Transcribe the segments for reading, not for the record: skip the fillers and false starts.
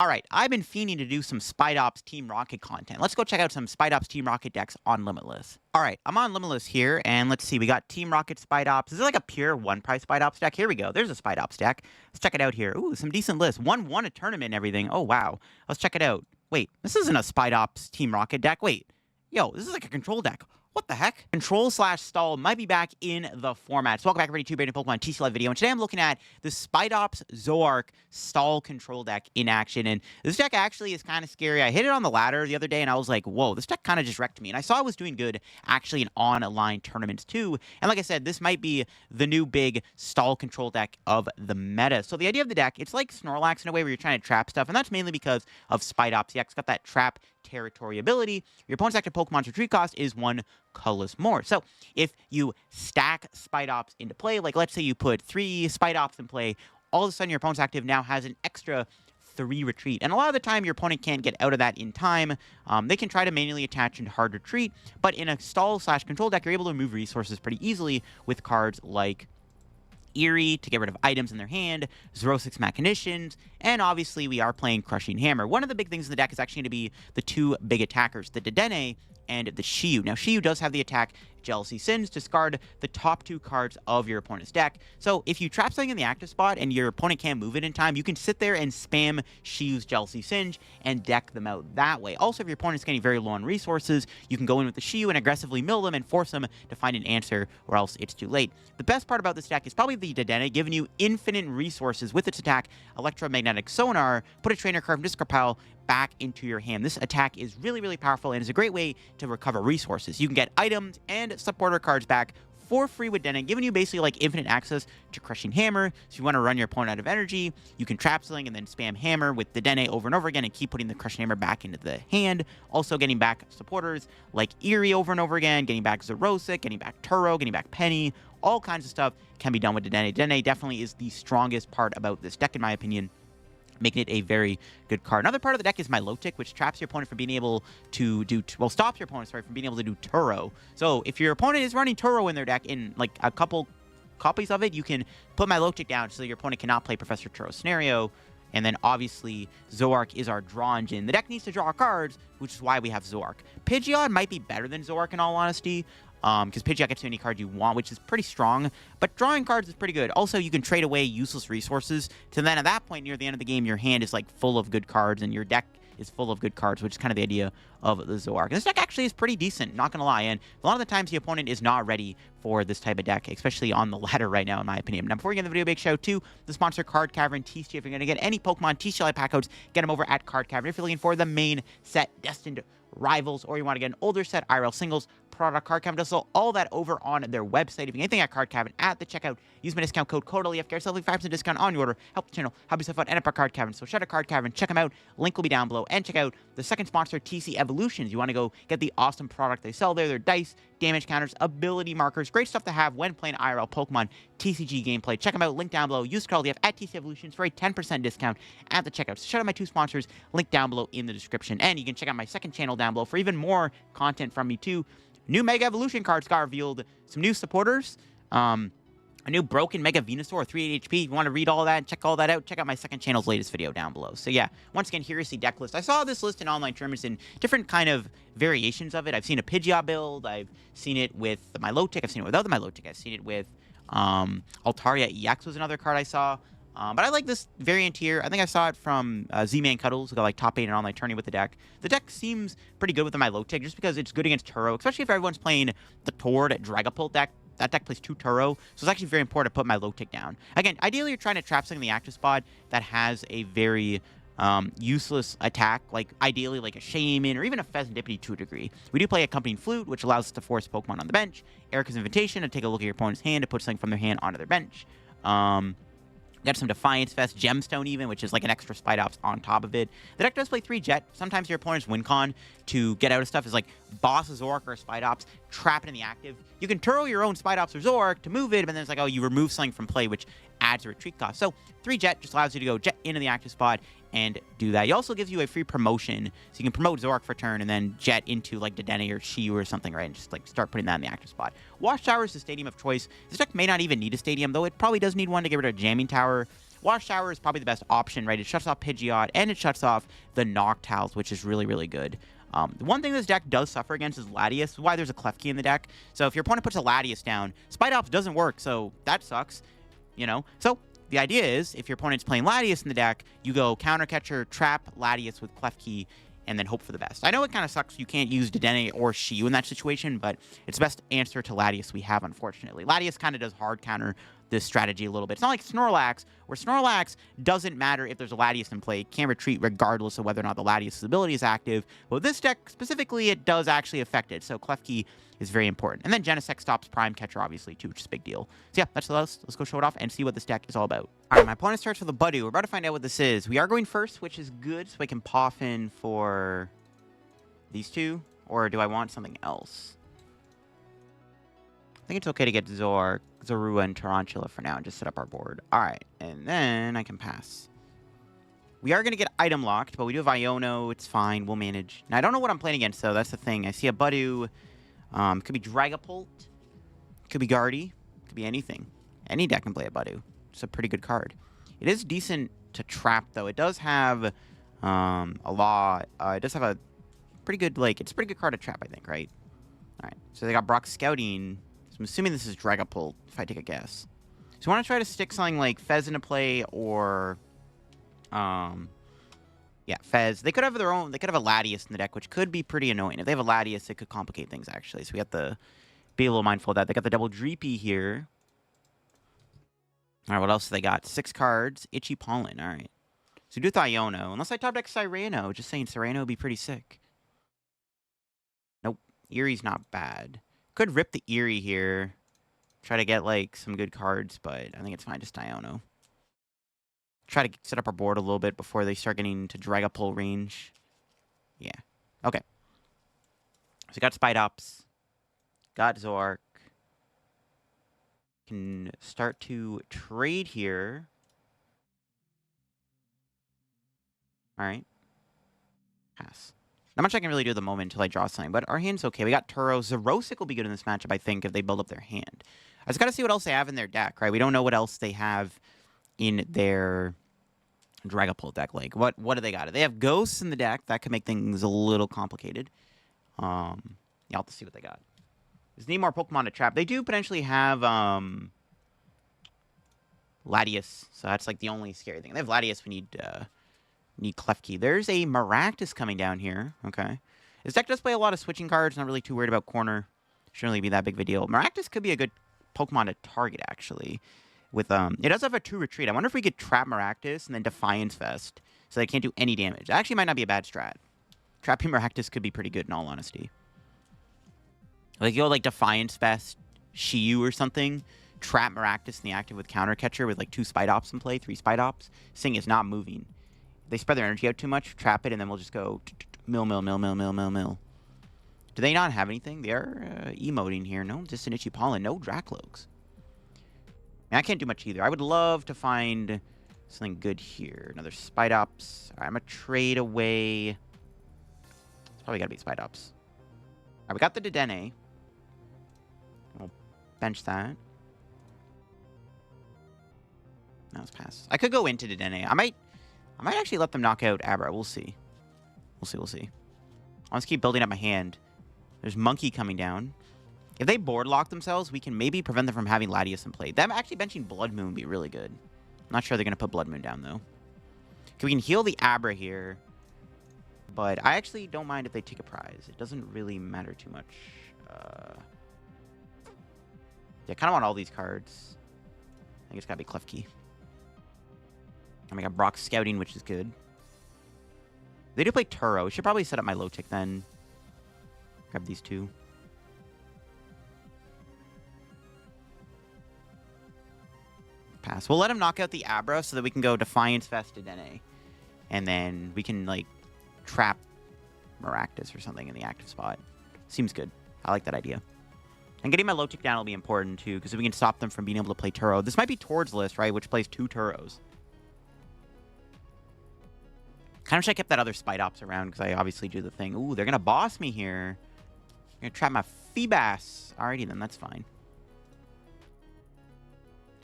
All right, I've been fiending to do some Spidops Team Rocket content. Let's go check out some Spidops Team Rocket decks on Limitless. All right, I'm on Limitless here, and let's see. We got Team Rocket Spidops. This is like a pure one-price Spidops deck. Here we go. There's a Spidops deck. Let's check it out here. Ooh, some decent lists. Won a tournament and everything. Oh, wow. Let's check it out. Wait, this isn't a Spidops Team Rocket deck. Wait. Yo, this is like a control deck. What the heck? Control/stall might be back in the format. So welcome back, everybody, to a Pokemon TCG Live video. And today I'm looking at the Spidops Zoroark stall control deck in action. And this deck actually is kind of scary. I hit it on the ladder the other day, and I was like, whoa, this deck kind of just wrecked me. And I saw it was doing good actually in online tournaments too. And like I said, this might be the new big stall control deck of the meta. So the idea of the deck, it's like Snorlax in a way where you're trying to trap stuff. And that's mainly because of Spidops. Yeah, it's got that trap territory ability. Your opponent's active Pokemon's retreat cost is 1 colorless more. So if you stack Spidops into play, like let's say you put 3 Spidops in play, all of a sudden your opponent's active now has an extra 3 retreat. And a lot of the time your opponent can't get out of that in time. They can try to manually attach into hard retreat, but in a stall/control deck, you're able to remove resources pretty easily with cards like Eri to get rid of items in their hand, Xerosic Machinations, and obviously we are playing Crushing Hammer. One of the big things in the deck is actually going to be the 2 big attackers, the Dedenne and the Shiyu. Now, Shiyu does have the attack Jealousy Sins, discard the top 2 cards of your opponent's deck. So if you trap something in the active spot and your opponent can't move it in time, you can sit there and spam Shiyu's Jealousy Singe and deck them out that way. Also, if your opponent's getting very low on resources, you can go in with the Shiyu and aggressively mill them and force them to find an answer, or else it's too late. The best part about this deck is probably the Dedenne giving you infinite resources with its attack, Electromagnetic Sonar. Put a trainer card from discard pile back into your hand. This attack is really, really powerful and is a great way to recover resources. You can get items and supporter cards back for free with Dedenne, giving you basically like infinite access to Crushing Hammer. So if you want to run your opponent out of energy, you can trap something and then spam Hammer with Dedenne over and over again and keep putting the Crushing Hammer back into the hand. Also getting back supporters like Eri over and over again, getting back Xerosic, getting back Turo, getting back Penny. All kinds of stuff can be done with Dedenne. Dedenne definitely is the strongest part about this deck, in my opinion, making it a very good card. Another part of the deck is Milotic, which traps your opponent from being able to do, well, stops your opponent, sorry, from being able to do Turo. So if your opponent is running Turo in their deck in like a couple copies of it, you can put Milotic down so your opponent cannot play Professor Turo scenario. And then obviously Zoroark is our draw engine. The deck needs to draw cards, which is why we have Zoroark. Pidgeot might be better than Zoroark in all honesty, because Pidgeot gets you any card you want, which is pretty strong, but drawing cards is pretty good. Also, you can trade away useless resources, so then at that point, near the end of the game, your hand is like full of good cards, and your deck is full of good cards, which is kind of the idea of the Zoroark. This deck actually is pretty decent, not gonna lie, and a lot of the times the opponent is not ready for this type of deck, especially on the ladder right now, in my opinion. Now, before we get into the video, big shout out to the sponsor, Card Cavern TCG. If you're gonna get any Pokemon TCG Live pack codes, get them over at Card Cavern. If you're looking for the main set, Destined Rivals, or you want to get an older set, IRL singles, product, Card Cavern does all that over on their website. If you get anything at Card Cavern at the checkout, use my discount code CODELEF, get yourself a 5% discount on your order. Help the channel, help yourself out, and up our Card Cavern. So shout out Card Cavern, check them out. Link will be down below. And check out the second sponsor, TC Evolutions. You want to go get the awesome product they sell there. Their dice, damage counters, ability markers, great stuff to have when playing IRL Pokemon TCG gameplay. Check them out, link down below. Use CODELEF at TC Evolutions for a 10% discount at the checkout. So shout out my 2 sponsors, link down below in the description. And you can check out my second channel down below for even more content from me too. New Mega Evolution cards got revealed, some new supporters, a new broken Mega Venusaur, 3 HP. If you want to read all that and check all that out, check out my second channel's latest video down below. So yeah, once again, here is the deck list. I saw this list in online tournaments in different kind of variations of it. I've seen a Pidgeot build, I've seen it with the Milotic, I've seen it without the Milotic, I've seen it with Altaria EX was another card I saw. But I like this variant here. I think I saw it from Z-Man Cuddles, who got like top 8 in online tourney with the deck. The deck seems pretty good with the Milotic, just because it's good against Turo, especially if everyone's playing the Tord Dragapult deck. That deck plays 2 Turo, so it's actually very important to put Milotic down. Again, ideally you're trying to trap something in the active spot that has a very useless attack, like ideally like a Shaman or even a Fezandipiti to a degree. We do play Accompanying Flute, which allows us to force Pokemon on the bench. Erika's Invitation to take a look at your opponent's hand to put something from their hand onto their bench. Got some Defiance Vest Gemstone even, which is like an extra Spidops on top of it. The deck does play 3 Jet. Sometimes your opponent's win con to get out of stuff is like boss a Zoroark or a Spidops, trap it in the active. You can Turo your own Spidops or Zoroark to move it, but then it's like, oh, you remove something from play, which adds a retreat cost. So 3 Jet just allows you to go Jet into the active spot and do that. He also gives you a free promotion, so you can promote Zoroark for turn and then Jet into like Dedenne or Shiyu or something, right? And just like start putting that in the active spot. Watchtower is the stadium of choice. This deck may not even need a stadium, though it probably does need one to get rid of Jamming Tower Watchtower is probably the best option, right? It shuts off Pidgeot, and it shuts off the Noctowls, which is really, really good. The one thing this deck does suffer against is Latias, why there's a Klefki in the deck. So if your opponent puts a Latias down, Spidops doesn't work, so that sucks, you know? So the idea is, if your opponent's playing Latias in the deck, you go Counter Catcher, trap Latias with Klefki, and then hope for the best. I know it kind of sucks you can't use Dedenne or Shiyu in that situation, but it's the best answer to Latias we have, unfortunately. Latias kind of does hard counter this strategy a little bit. It's not like Snorlax, where Snorlax doesn't matter if there's a Latias in play. It can retreat regardless of whether or not the Latias' ability is active. But with this deck, specifically, it does actually affect it. So Klefki is very important. And then Genesect stops Prime Catcher, obviously, too, which is a big deal. So yeah, let's go show it off and see what this deck is all about. All right, my opponent starts with a Buddy. We're about to find out what this is. We are going first, which is good, so I can Poffin for these two. Or do I want something else? I think it's okay to get Zoroark, Zorua, and Tarountula for now and just set up our board. All right, and then I can pass. We are going to get item locked, but we do have Iono. It's fine. We'll manage. Now, I don't know what I'm playing against, though. That's the thing. I see a Buddy. Could be Dragapult. Could be Guardy. Could be anything. Any deck can play a Buddy. It's a pretty good card. It is decent to trap, though. It does have a lot. It does have a pretty good, like, it's a pretty good card to trap, I think, right? All right. So they got Brock Scouting. I'm assuming this is Dragapult, if I take a guess. So I want to try to stick something like Fez into play, or, yeah, Fez. They could have their own, they could have a Latias in the deck, which could be pretty annoying. If they have a Latias, it could complicate things, actually. So we have to be a little mindful of that. They got the double Dreepy here. All right, what else do they got? 6 cards. Itchy Pollen, all right. So do with Iono. Unless I top deck Cyrano. Just saying, Cyrano would be pretty sick. Nope. Erie's not bad. Could rip the Eri here. Try to get, like, some good cards, but I think it's fine. Just Iono. Try to set up our board a little bit before they start getting to Dragapult range. Yeah. Okay. So we got Spidops. Got Zoroark. Can start to trade here. Alright. Pass. Not much I can really do at the moment until I draw something, but our hand's okay. We got Turo. Xerosic will be good in this matchup, I think, if they build up their hand. I just gotta see what else they have in their deck, right? We don't know what else they have in their Dragapult deck. Like, what do they got? They have Ghosts in the deck. That could make things a little complicated. Yeah, I'll have to see what they got. Just need more Pokemon to trap. They do potentially have Latias, so that's like the only scary thing. They have Latias. We need Klefki. There's a Maractus coming down here. Okay. This deck does play a lot of switching cards. Not really too worried about corner. Shouldn't really be that big of a deal. Maractus could be a good Pokemon to target, actually. With it does have a 2 retreat. I wonder if we could trap Maractus and then Defiance Vest so they can't do any damage. That actually might not be a bad strat. Trapping Maractus could be pretty good, in all honesty. Like, you go, like, Defiance Vest, Shiyu or something, trap Maractus in the active with Counter Catcher with, like, 2 Spidops in play, 3 Spidops. This thing is not moving. They spread their energy out too much, trap it, and then we'll just go mill. Do they not have anything? They are emoting here. No, just an Itchy Pollen. No Dracloaks. I can't do much either. I would love to find something good here. Another Spidops. All right, I'm going to trade away. It's probably got to be Spidops. All right, we got the Dedenne. We'll bench that. Now let's pass. I could go into Dedenne. I might actually let them knock out Abra. We'll see. We'll see. I'll just keep building up my hand. There's Monkey coming down. If they board lock themselves, we can maybe prevent them from having Latias in play. Them actually benching Blood Moon would be really good. I'm not sure they're going to put Blood Moon down, though. Okay, we can heal the Abra here. But I actually don't mind if they take a prize. It doesn't really matter too much. Yeah, I kind of want all these cards. I think it's got to be Klefki. And we got Brock Scouting, which is good. They do play Turo. We should probably set up my low tick then. Grab these 2. Pass. We'll let him knock out the Abra so that we can go Defiance Vest Dedenne. And then we can, like, trap Maractus or something in the active spot. Seems good. I like that idea. And getting my low tick down will be important, too, because we can stop them from being able to play Turo. This might be Tord's list, right, which plays 2 Turos. Kind of wish I kept that other Spidops around, because I obviously do the thing. Ooh, they're going to boss me here. They're going to trap my Feebas. Alrighty, then. That's fine.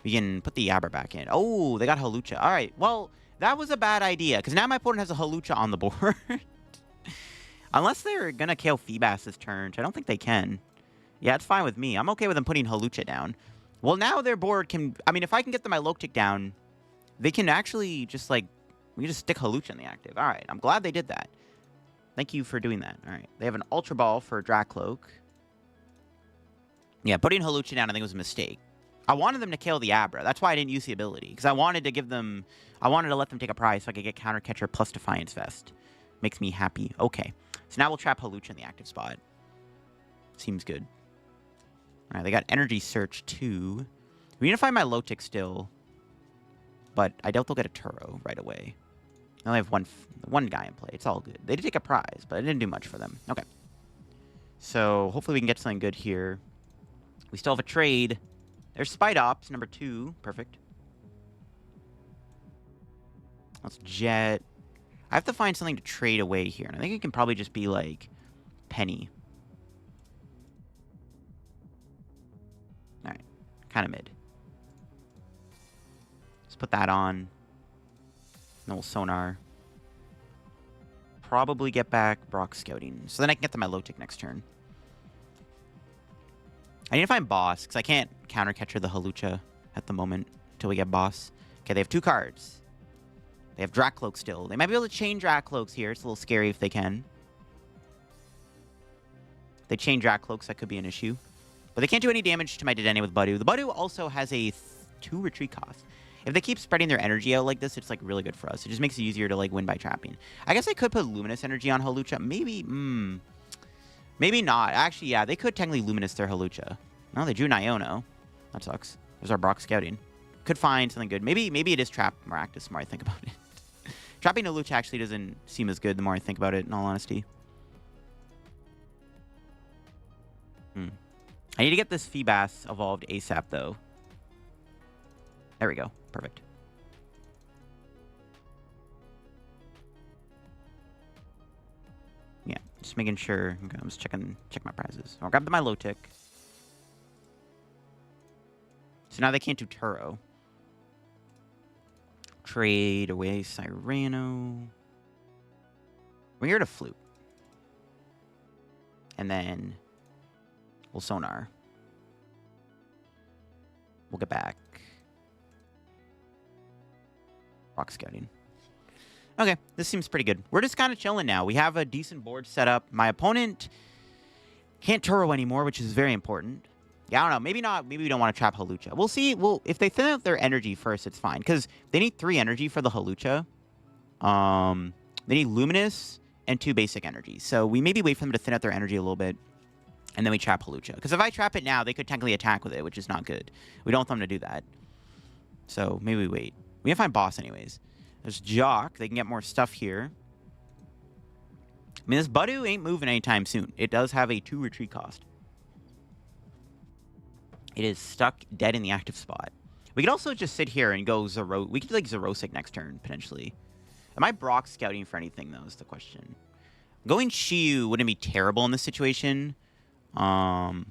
We can put the Abra back in. Oh, they got Hawlucha. All right. Well, that was a bad idea, because now my opponent has a Hawlucha on the board. Unless they're going to KO Feebas this turn, which I don't think they can. Yeah, it's fine with me. I'm okay with them putting Hawlucha down. Well, now their board can... I mean, if I can get the Milotic down, they can actually just, like... We can just stick Hawlucha in the active. All right. I'm glad they did that. Thank you for doing that. All right. They have an Ultra Ball for Dracloak. Yeah, putting Hawlucha down I think was a mistake. I wanted them to kill the Abra. That's why I didn't use the ability. Because I wanted to give them... I wanted to let them take a prize so I could get Counter Catcher plus Defiance Vest. Makes me happy. Okay. So now we'll trap Hawlucha in the active spot. Seems good. All right, they got Energy Search too. We need to find Milotic still. But I doubt they'll get a Turo right away. I only have one guy in play. It's all good. They did take a prize, but it didn't do much for them. Okay. So hopefully we can get something good here. We still have a trade. There's Spidops, number 2. Perfect. Let's Jet. I have to find something to trade away here. And I think it can probably just be, like, Penny. Alright. Kind of mid. Let's put that on. Then we'll Sonar. Probably get back Brock Scouting. So then I can get the Milotic next turn. I need to find Boss, because I can't Counter Catcher the Hawlucha at the moment until we get Boss. Okay, they have 2 cards. They have Dracloak still. They might be able to chain Dracloaks here. It's a little scary if they can. If they chain Dracloaks, that could be an issue. But they can't do any damage to my Dedenne with Budu. The Budu also has a 2 retreat cost. If they keep spreading their energy out like this, it's like really good for us. It just makes it easier to like win by trapping. I guess I could put Luminous Energy on Hawlucha. Maybe, maybe not. Actually, yeah, they could technically Luminous their Hawlucha. No, they drew an Iono. That sucks. There's our Brock Scouting. Could find something good. Maybe it is Trap Maractus the more I think about it. Trapping Hawlucha actually doesn't seem as good the more I think about it, in all honesty. I need to get this Feebas evolved ASAP, though. There we go. Perfect. Yeah, just making sure. Okay, I'm just check my prizes. I'll grab the Milotic. So now they can't do Turo. Trade away Cyrano. We're here to Flute. And then we'll Sonar. We'll get back. Rock Scouting. Okay, this seems pretty good. We're just kind of chilling now. We have a decent board set up. My opponent can't Turo anymore, which is very important. Yeah, I don't know. Maybe not. Maybe we don't want to trap Hawlucha. We'll see. Well, if they thin out their energy first, it's fine. Because they need 3 energy for the Hawlucha. They need Luminous and 2 basic energies. So we maybe wait for them to thin out their energy a little bit. And then we trap Hawlucha. Because if I trap it now, they could technically attack with it, which is not good. We don't want them to do that. So maybe we wait. We can find Boss anyways. There's Jock. They can get more stuff here. I mean, this Budu ain't moving anytime soon. It does have a 2 retreat cost. It is stuck dead in the active spot. We could also just sit here and go Zoro. We could do like Xerosic next turn, potentially. Am I Brock Scouting for anything, though, is the question. Going Shiyu wouldn't be terrible in this situation. Could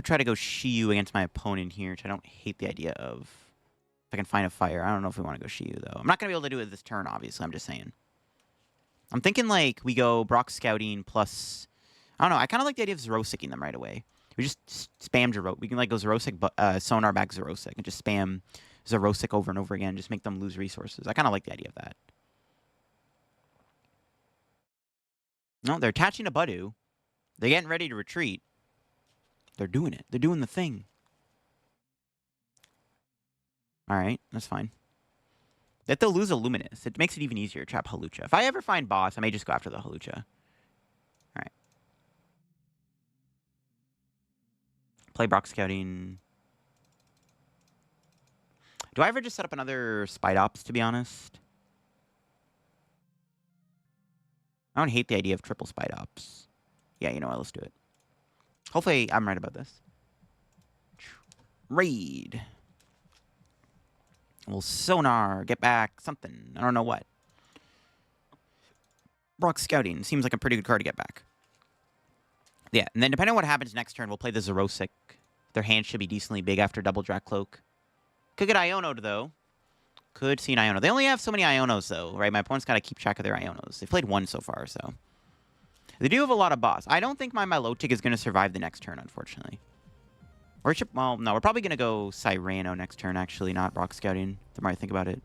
try to go Shiyu against my opponent here, which I don't hate the idea of. If I can find a fire. I don't know if we want to go Shiyu, though. I'm not going to be able to do it this turn, obviously. I'm just saying. I'm thinking, like, we go Brock Scouting plus... I don't know. I kind of like the idea of Xerosicing them right away. We just spam Xerosic. We can, like, go Xerosic, Sonar back Xerosic, and just spam Xerosic over and over again. Just make them lose resources. I kind of like the idea of that. No, they're attaching a Budu. They're getting ready to retreat. They're doing it. They're doing the thing. All right, that's fine. That they'll lose a Luminous. It makes it even easier to trap Hawlucha. If I ever find Boss, I may just go after the Hawlucha. All right. Play Brock Scouting. Do I ever just set up another Spidops, to be honest? I don't hate the idea of triple Spidops. Yeah, you know what? Let's do it. Hopefully, I'm right about this. Raid. We'll Sonar. Get back. Something. I don't know what. Brock Scouting. Seems like a pretty good card to get back. Yeah, and then depending on what happens next turn, we'll play the Xerosic. Their hand should be decently big after double Drac Cloak. Could get Iono'd, though. Could see an Iono. They only have so many Ionos, though, right? My opponent's got to keep track of their Ionos. They've played one so far, so. They do have a lot of boss. I don't think my Milotic is going to survive the next turn, unfortunately. Or should, well, no, we're probably going to go Cyrano next turn, actually, not Rock Scouting. The more I think about it.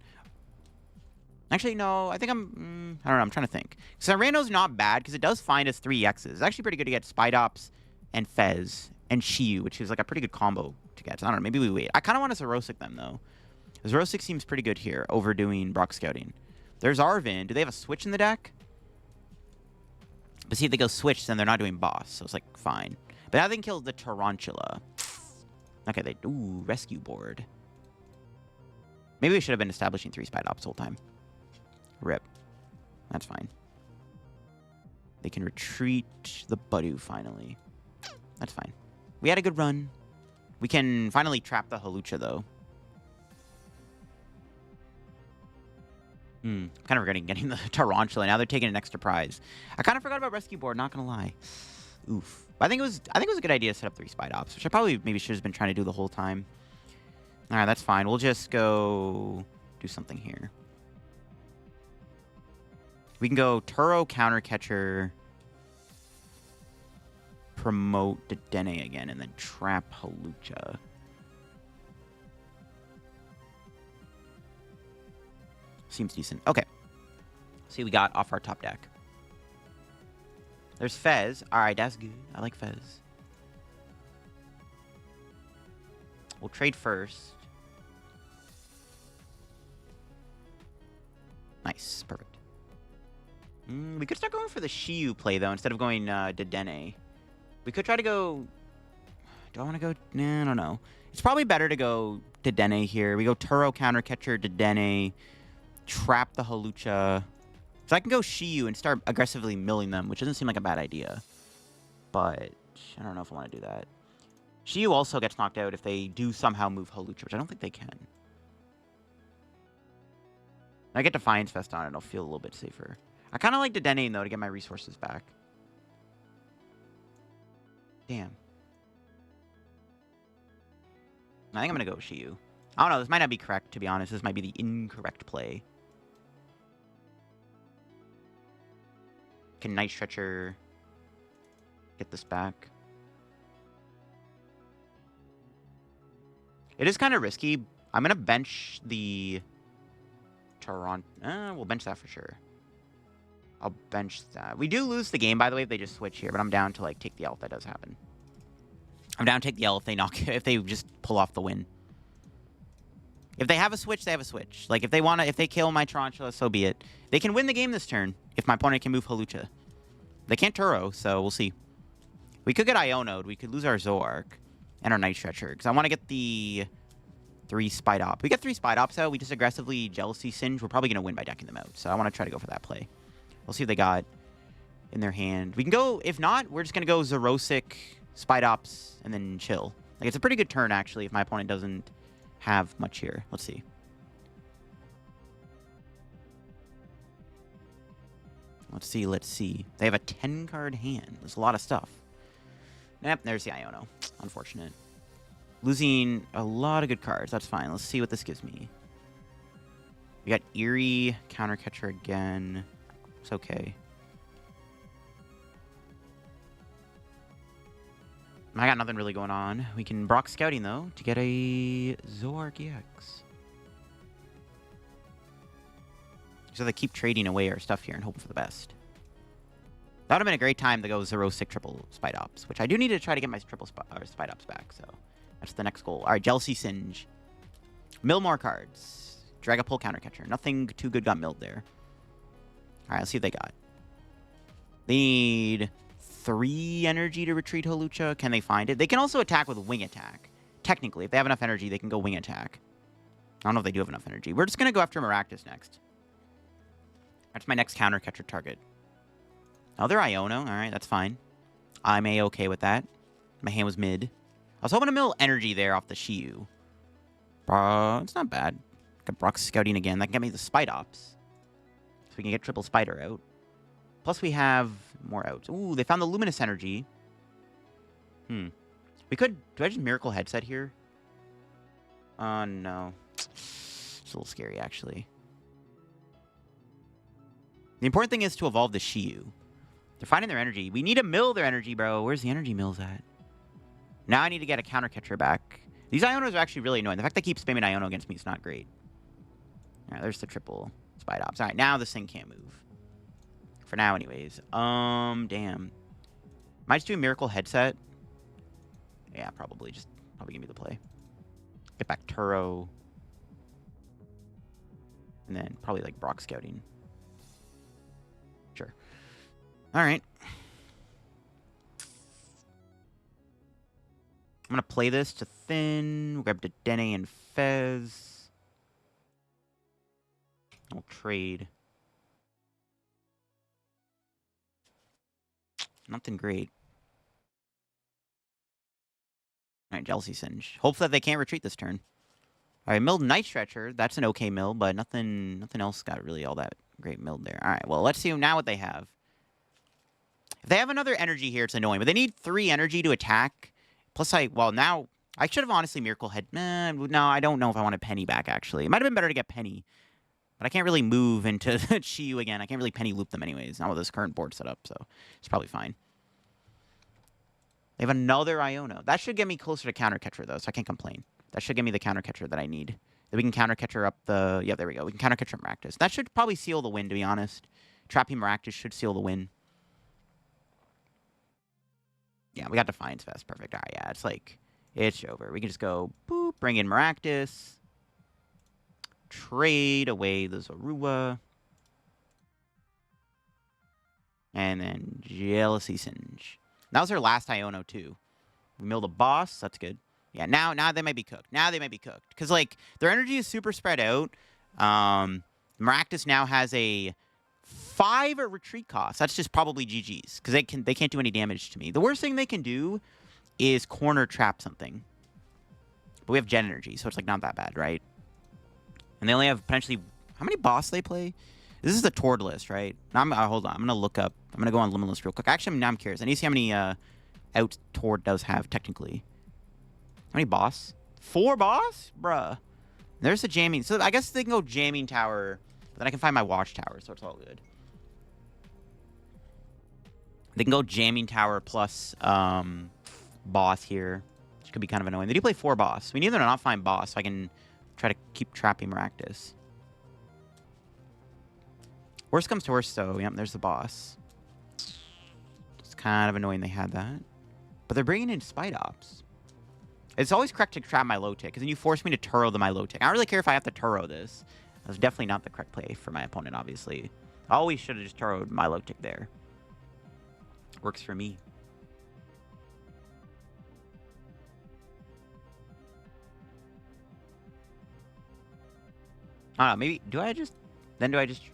Actually, no, I think I don't know, I'm trying to think. Cyrano's not bad, because it does find us 3 X's. It's actually pretty good to get Spidops and Fez and Shiyu, which is like a pretty good combo to get. So I don't know, maybe we wait. I kind of want to Xerosic them, though. Xerosic seems pretty good here, overdoing Rock Scouting. There's Arvin. Do they have a switch in the deck? But see, if they go switch, then they're not doing boss, so it's like, fine. But now they can kill the Tarountula. Okay, they... Ooh, rescue board. Maybe we should have been establishing 3 Spidops the whole time. Rip. That's fine. They can retreat the Buddy finally. That's fine. We had a good run. We can finally trap the Hawlucha, though. Kind of regretting getting the Tarountula. Now they're taking an extra prize. I kind of forgot about rescue board, not gonna lie. Oof. But I think it was a good idea to set up 3 Spidops, which I probably maybe should have been trying to do the whole time. Alright, that's fine. We'll just go do something here. We can go Turo counter catcher, promote Dedenne again, and then trap Hawlucha. Seems decent. Okay. See, we got off our top deck. There's Fez. Alright, that's good. I like Fez. We'll trade first. Nice. Perfect. We could start going for the Shiyu play, though, instead of going Dedenne. We could try to go... Do I want to go... Nah, I don't know. It's probably better to go Dedenne here. We go Turo counter catcher, Dedenne, trap the Hawlucha. So I can go Shiyu and start aggressively milling them, which doesn't seem like a bad idea. But I don't know if I want to do that. Shiyu also gets knocked out if they do somehow move Hawlucha, which I don't think they can. I get Defiance Vest on it, I'll feel a little bit safer. I kind of like Dedenne, though, to get my resources back. Damn. I think I'm going to go with Shiyu. I don't know, this might not be correct, to be honest. This might be the incorrect play. Can Night Stretcher get this back? It is kind of risky. I'm going to bench the Tarountula. We'll bench that for sure. I'll bench that. We do lose the game, by the way, if they just switch here, but I'm down to, like, take the L if that does happen. I'm down to take the L if they knock, if they just pull off the win. If they have a switch, they have a switch. Like, if they kill my Tarountula, so be it. They can win the game this turn if my opponent can move Hawlucha. They can't Turo, so we'll see. We could get Iono'd. We could lose our Zoroark and our Night Stretcher, because I want to get the 3 Spidops. We get 3 Spidops out. We just aggressively Jealousy Singe. We're probably going to win by decking them out, so I want to try to go for that play. We'll see what they got in their hand. We can go, if not, we're just going to go Xerosic, Spidops, and then chill. Like, it's a pretty good turn, actually, if my opponent doesn't have much here. Let's see. Let's see. They have a 10-card hand. There's a lot of stuff. Yep, there's the Iono. Unfortunate. Losing a lot of good cards. That's fine. Let's see what this gives me. We got Eri, counter catcher again. It's okay. I got nothing really going on. We can Brock Scouting, though, to get a Zoroark EX. So they keep trading away our stuff here and hoping for the best. That would have been a great time to go Xerosic triple Spidops, which I do need to try to get my triple Spidops back, so that's the next goal. All right, Jealousy Singe. Mill more cards. Dragapult counter catcher. Nothing too good got milled there. All right, let's see what they got. They need 3 energy to retreat Hawlucha. Can they find it? They can also attack with wing attack. Technically, if they have enough energy, they can go wing attack. I don't know if they do have enough energy. We're just going to go after Maractus next. That's my next counter catcher target. Oh, they're Iono. All right, that's fine. I'm A-okay with that. My hand was mid. I was hoping to mill energy there off the Shiyu. It's not bad. Got Brock Scouting again. That can get me the Spidops. So we can get triple Spider out. Plus we have more outs. Ooh, they found the Luminous Energy. We We could... Do I just Miracle Headset here? No. It's a little scary, actually. The important thing is to evolve the Shiyu. They're finding their energy. We need to mill their energy, bro. Where's the energy mills at? Now I need to get a counter catcher back. These Ionos are actually really annoying. The fact they keep spamming Iono against me is not great. All right, there's the triple Spidops. All right, now this thing can't move. For now, anyways. Damn. Might just do a Miracle Headset. Yeah, probably. Just probably give me the play. Get back Turo. And then probably like Brock Scouting. Sure. All right. I'm going to play this to thin. We'll grab Dedenne and Fez. We'll trade. Nothing great. All right, Jealousy Singe. Hopefully they can't retreat this turn. All right, milled Night Stretcher. That's an okay mill, but nothing else got really all that great milled there. All right, well, let's see now what they have. If they have another energy here, it's annoying. But they need 3 energy to attack. Plus, now, I should have honestly Miracle Head. No, I don't know if I want a Penny back, actually. It might have been better to get Penny. But I can't really move into Shiyu again. I can't really Penny loop them anyways. Not with this current board setup, so it's probably fine. They have another Iono. That should get me closer to Counter Catcher, though, so I can't complain. That should give me the Counter Catcher that I need. Then we can Counter Catcher up the... Yeah, there we go. We can Counter Catcher Maractus. That should probably seal the win, to be honest. Trapping Maractus should seal the win. Yeah, we got Defiance Vest. Perfect. All right, yeah, it's like... It's over. We can just go, boop, bring in Maractus. Trade away the Zorua. And then Jealousy Singe. That was her last Iono, too. We milled a boss. That's good. Yeah, now they might be cooked. Now they might be cooked. Because, like, their energy is super spread out. Maractus now has a 5 retreat cost. That's just probably GG's. Because they can't do any damage to me. The worst thing they can do is corner trap something. But we have Gen Energy, so it's, like, not that bad, right? And they only have potentially... How many boss they play? This is the Tord list, right? Now hold on. I'm going to look up. I'm going to go on Limitless real quick. Actually, now I'm curious. I need to see how many out Tord does have, technically. How many boss? 4 boss? Bruh. There's the jamming. So I guess they can go jamming tower. But then I can find my Watchtower, so it's all good. They can go jamming tower plus boss here. Which could be kind of annoying. They do play 4 boss. We need them to not find boss, so I can try to keep trapping Maractus. Worst comes to worst, though. Yep, there's the boss. It's kind of annoying they had that. But they're bringing in Spidops. It's always correct to trap Milotic, because then you force me to Turo the Milotic. I don't really care if I have to Turo this. That's definitely not the correct play for my opponent, obviously. I always should have just Turoed Milotic there. Works for me. I don't know, maybe... Do I just...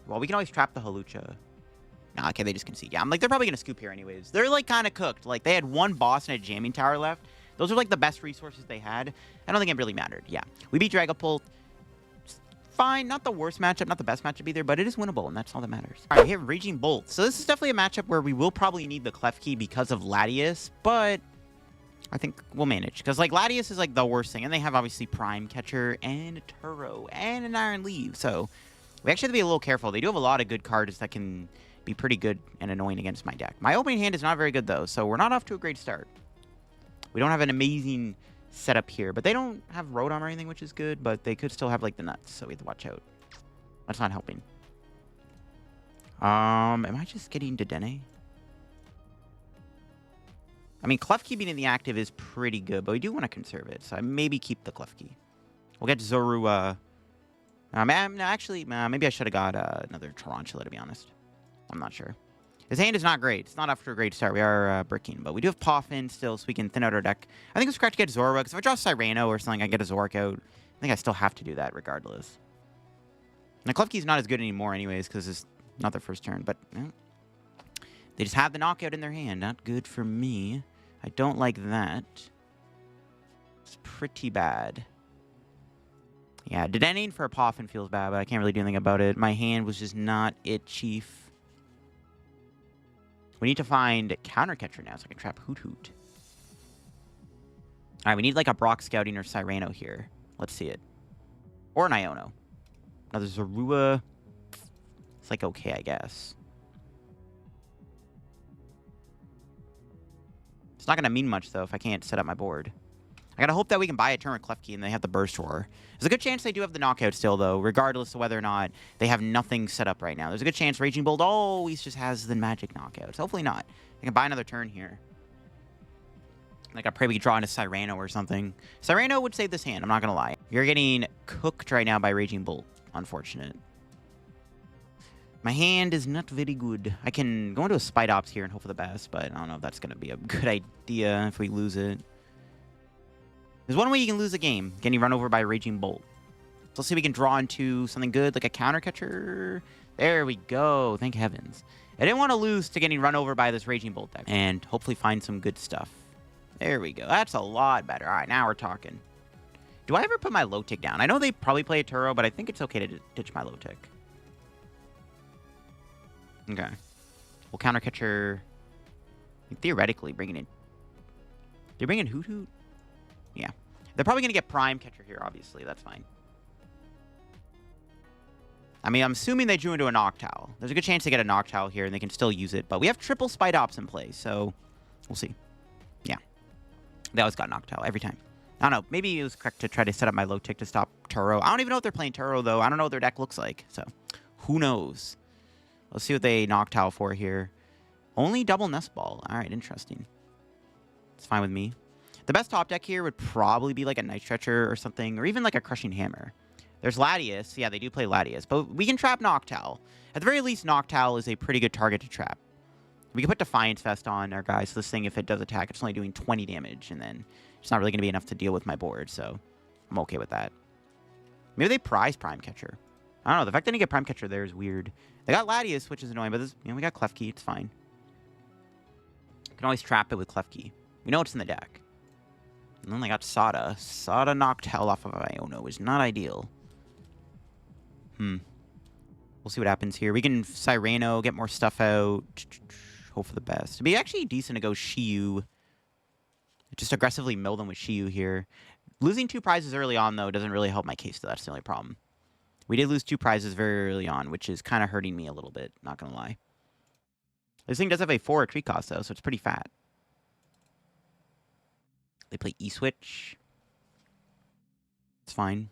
Well, we can always trap the Hawlucha. Nah, okay, they just concede. Yeah, I'm like, they're probably going to scoop here anyways. They're, like, kind of cooked. Like, they had 1 boss and a jamming tower left. Those are, like, the best resources they had. I don't think it really mattered. Yeah. We beat Dragapult. Fine. Not the worst matchup. Not the best matchup either, but it is winnable, and that's all that matters. All right, we have Raging Bolt. So this is definitely a matchup where we will probably need the Klefki because of Latias, but I think we'll manage. Because, like, Latias is, like, the worst thing. And they have, obviously, Prime Catcher and a Turo and an Iron Leaf. So we actually have to be a little careful. They do have a lot of good cards that can be pretty good and annoying against my deck. My opening hand is not very good, though, so we're not off to a great start. We don't have an amazing setup here, but they don't have Rotom or anything, which is good, but they could still have, like, the nuts, so we have to watch out. That's not helping. Am I just getting Dedenne? I mean, Klefki being in the active is pretty good, but we do want to conserve it, so I maybe keep the Klefki. We'll get Zorua. No, actually, maybe I should have got another Tarountula, to be honest. I'm not sure. His hand is not great. It's not off to a great start. We are bricking, but we do have Poffin still, so we can thin out our deck. I think it's correct to get Zorua, because if I draw Cyrano or something, I get a Zoroark out. I think I still have to do that regardless. And the Klefki's not as good anymore anyways, because it's not their first turn, but they just have the knockout in their hand. Not good for me. I don't like that. It's pretty bad. Yeah, Dedenne for a Poffin feels bad, but I can't really do anything about it. My hand was just not it, Chief. We need to find Counter Catcher now so I can trap Hoot Hoot. All right, we need like a Brock Scouting or Cyrano here. Let's see it. Or an Iono. Now there's Zorua. It's like okay, I guess. It's not going to mean much, though, if I can't set up my board. I gotta hope that we can buy a turn with Klefki and they have the Burst Roar. There's a good chance they do have the Knockout still, though, regardless of whether or not they have nothing set up right now. There's a good chance Raging Bolt always just has the Magic Knockouts. Hopefully not. I can buy another turn here. Like, I pray we could draw into Cyrano or something. Cyrano would save this hand, I'm not gonna lie. You're getting cooked right now by Raging Bolt. Unfortunate. My hand is not very good. I can go into a Spidops here and hope for the best, but I don't know if that's gonna be a good idea if we lose it. There's one way you can lose a game, getting run over by a Raging Bolt. So let's see if we can draw into something good, like a counter catcher. There we go. Thank heavens. I didn't want to lose to getting run over by this Raging Bolt deck. And hopefully find some good stuff. There we go. That's a lot better. All right, now we're talking. Do I ever put my low tick down? I know they probably play a Turo, but I think it's okay to ditch my low tick. Okay. We'll counter catcher. Theoretically, bringing in... They're bringing Hoot Hoot? Yeah. They're probably going to get Prime Catcher here, obviously. That's fine. I mean, I'm assuming they drew into a Noctowl. There's a good chance they get a Noctowl here, and they can still use it. But we have triple Spidops in play, so we'll see. Yeah. They always got Noctowl every time. I don't know. Maybe it was correct to try to set up my low tick to stop Turo. I don't even know if they're playing Turo, though. I don't know what their deck looks like, so who knows? Let's see what they Noctowl for here. Only double Nest Ball. All right, interesting. It's fine with me. The best top deck here would probably be like a Night Stretcher or something, or even like a Crushing Hammer. There's Latias. Yeah, they do play Latias, but we can trap Noctowl. At the very least, Noctowl is a pretty good target to trap. We can put Defiance Vest on our guys. So this thing, if it does attack, it's only doing 20 damage, and then it's not really going to be enough to deal with my board, so I'm okay with that. Maybe they prize Prime Catcher. I don't know. The fact that they didn't get Prime Catcher there is weird. They got Latias, which is annoying, but this, we got Klefki. It's fine. You can always trap it with Klefki. We know it's in the deck. And then they got Sada. Sada Noctowl off of Iono is not ideal. We'll see what happens here. We can Cyrano, get more stuff out. Hope for the best. It'd be actually decent to go Shiyu. Just aggressively mill them with Shiyu here. Losing 2 prizes early on, though, doesn't really help my case, though. That's the only problem. We did lose 2 prizes very early on, which is kind of hurting me a little bit, not going to lie. This thing does have a 4 retreat cost, though, so it's pretty fat. They play E-Switch. It's fine.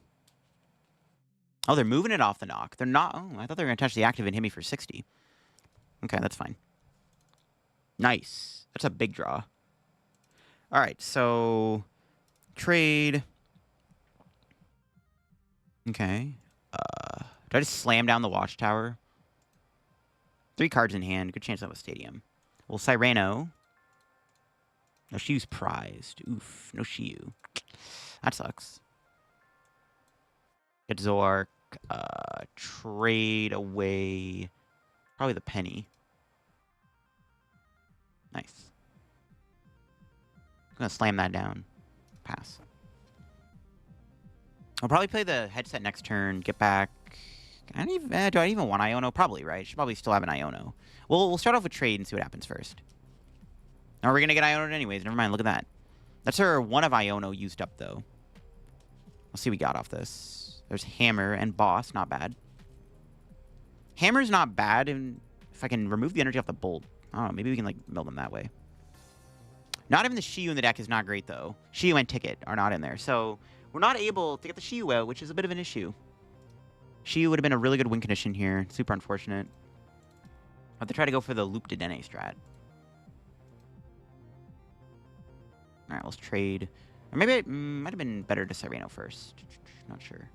Oh, they're moving it off the knock. They're not... Oh, I thought they were going to touch the active and hit me for 60. Okay, that's fine. Nice. That's a big draw. All right, so... Trade. Okay. Do I just slam down the Watchtower? 3 cards in hand. Good chance I have a Stadium. Well, Cyrano... No, Shiyu's prized. Oof, no Shiyu. That sucks. Get Zoroark. Trade away. Probably the Penny. Nice. I'm gonna slam that down. Pass. I'll probably play the headset next turn. Get back. Do I even want Iono? Probably, right? Should probably still have an Iono. We'll start off with trade and see what happens first. Now we're going to get Iono anyways. Never mind. Look at that. That's our one of Iono used up, though. Let's see what we got off this. There's Hammer and Boss. Not bad. Hammer's not bad. And if I can remove the energy off the Bolt. I don't know. Maybe we can, like, mill them that way. Not even the Shiyu in the deck is not great, though. Shiyu and Ticket are not in there. So we're not able to get the Shiyu out, which is a bit of an issue. Shiyu would have been a really good win condition here. Super unfortunate. I'll have to try to go for the Loop Dedenne strat. Alright, let's trade. Or maybe it might have been better to Cyrano first. Not sure.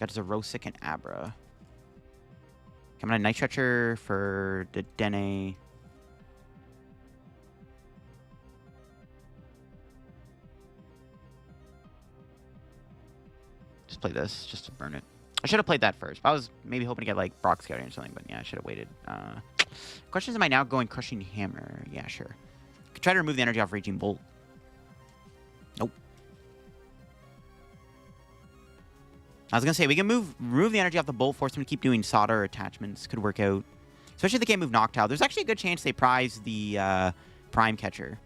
Got Xerosic and Abra. Coming on Night Stretcher for Dedenne. Just play this, just to burn it. I should have played that first. I was maybe hoping to get, like, Brock Scouting or something, but yeah, I should have waited. Question is, am I now going Crushing Hammer? Yeah, sure. Could try to remove the energy off Raging Bolt. Nope. I was going to say, we can remove the energy off the Bolt, force him to keep doing solder or attachments. Could work out. Especially if they can't move Noctowl. There's actually a good chance they prize the Prime Catcher.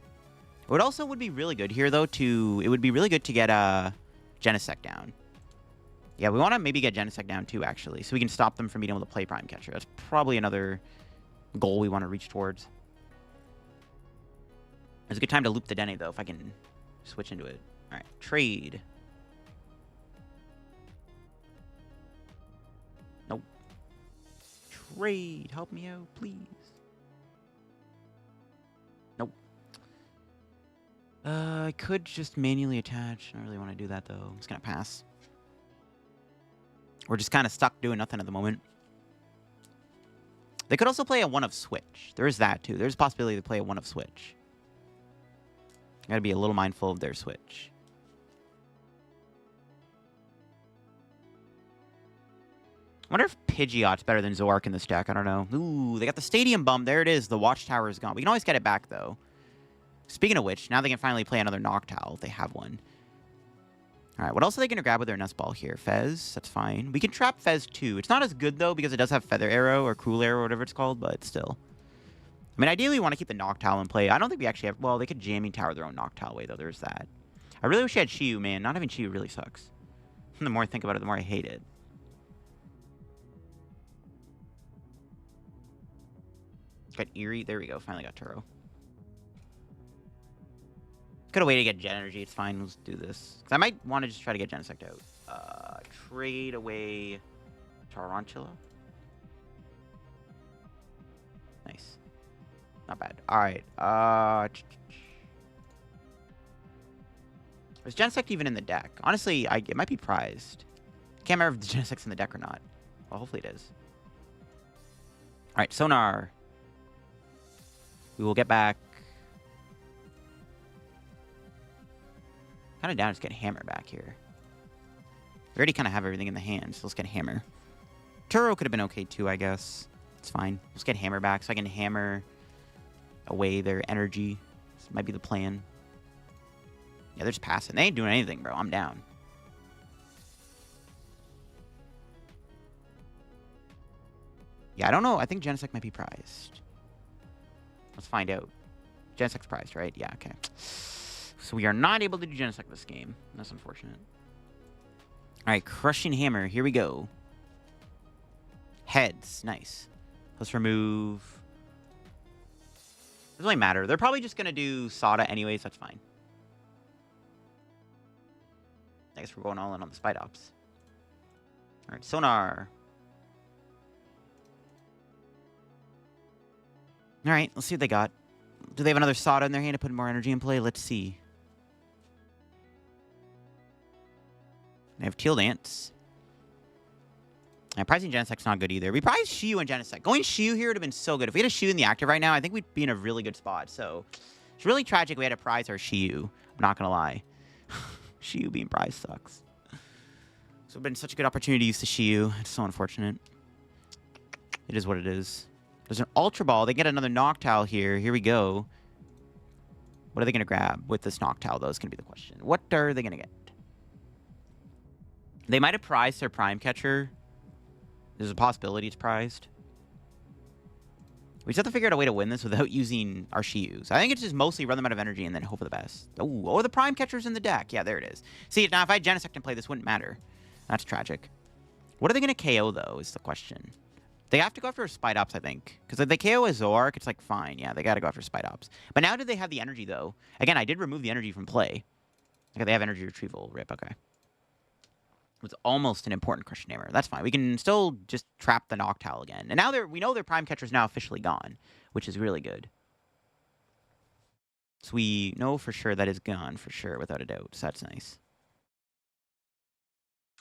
What also would be really good here, though, it would be really good to get Genesect down. Yeah, we want to maybe get Genesect down, too, actually, so we can stop them from being able to play Prime Catcher. That's probably another goal we want to reach towards. It's a good time to loop the Dedenne, though, if I can switch into it. All right, trade. Nope. Trade. Help me out, please. Nope. I could just manually attach. I don't really want to do that, though. I'm just going to pass. We're just kind of stuck doing nothing at the moment. They could also play a one of switch. There is that, too. There's a possibility to play a one of switch. Gotta be a little mindful of their switch. I wonder if Pidgeot's better than Zoroark in this deck. I don't know. Ooh, they got the Stadium Bum. There it is. The Watchtower is gone. We can always get it back, though. Speaking of which, now they can finally play another Noctowl if they have one. All right, what else are they going to grab with their Nest Ball here? Fez, that's fine. We can trap Fez, too. It's not as good, though, because it does have Feather Arrow or Cruel Arrow or whatever it's called, but still. I mean, ideally, we want to keep the Noctowl in play. I don't think we actually have... Well, they could Jamming Tower their own Noctowl away, though. There's that. I really wish I had Shiyu, man. Not having Shiyu really sucks. The more I think about it, the more I hate it. Got Eri. There we go. Finally got Turo. Could have waited to get Gen Energy. It's fine. Let's do this. I might want to just try to get Genesect out. Trade away Tarountula. Nice. Not bad. All right. Is Genesect even in the deck? Honestly, it might be prized. Can't remember if the Genesect's in the deck or not. Well, hopefully it is. All right, Sonar. We will get back. Kind of down to get Hammer back here. We already kind of have everything in the hand, so let's get Hammer. Turo could have been okay too, I guess. It's fine. Let's get Hammer back so I can hammer away their energy. This might be the plan. Yeah, they're just passing. They ain't doing anything, bro. I'm down. Yeah, I don't know. I think Genesect might be prized. Let's find out. Genesect's prized, right? Yeah, okay. So we are not able to do Genesect this game. That's unfortunate. All right, Crushing Hammer. Here we go. Heads. Nice. Let's remove... Doesn't really matter. They're probably just going to do Sada anyways. That's fine. I guess we're going all in on the Spidops. All right, Sonar. All right, let's see what they got. Do they have another Sada in their hand to put more energy in play? Let's see. They have Teal Dance. And prizing Genesect's not good either. We prized Shiyu and Genesect. Going Shiyu here would have been so good. If we had a Shiyu in the active right now, I think we'd be in a really good spot. So it's really tragic we had to prize our Shiyu. I'm not going to lie. Shiyu being prized sucks. So it's been such a good opportunity to use the Shiyu. It's so unfortunate. It is what it is. There's an Ultra Ball. They get another Noctowl here. Here we go. What are they going to grab with this Noctowl, though, is going to be the question. What are they going to get? They might have prized their Prime Catcher. There's a possibility it's prized. We just have to figure out a way to win this without using our Shiyus. I think it's just mostly run them out of energy and then hope for the best. Oh, the Prime Catcher's in the deck. Yeah, there it is. See, now if I had Genesect in play, this wouldn't matter. That's tragic. What are they going to KO, though, is the question. They have to go after Spidops, I think. Because if they KO a Zoroark, it's like, fine. Yeah, they got to go after Spidops. But now do they have the energy, though? Again, I did remove the energy from play. Okay, they have energy retrieval. Rip, okay. It's almost an important Crushing Hammer. That's fine. We can still just trap the Noctowl again. And now we know their Prime Catcher is now officially gone, which is really good. So we know for sure that is gone, for sure, without a doubt. So that's nice.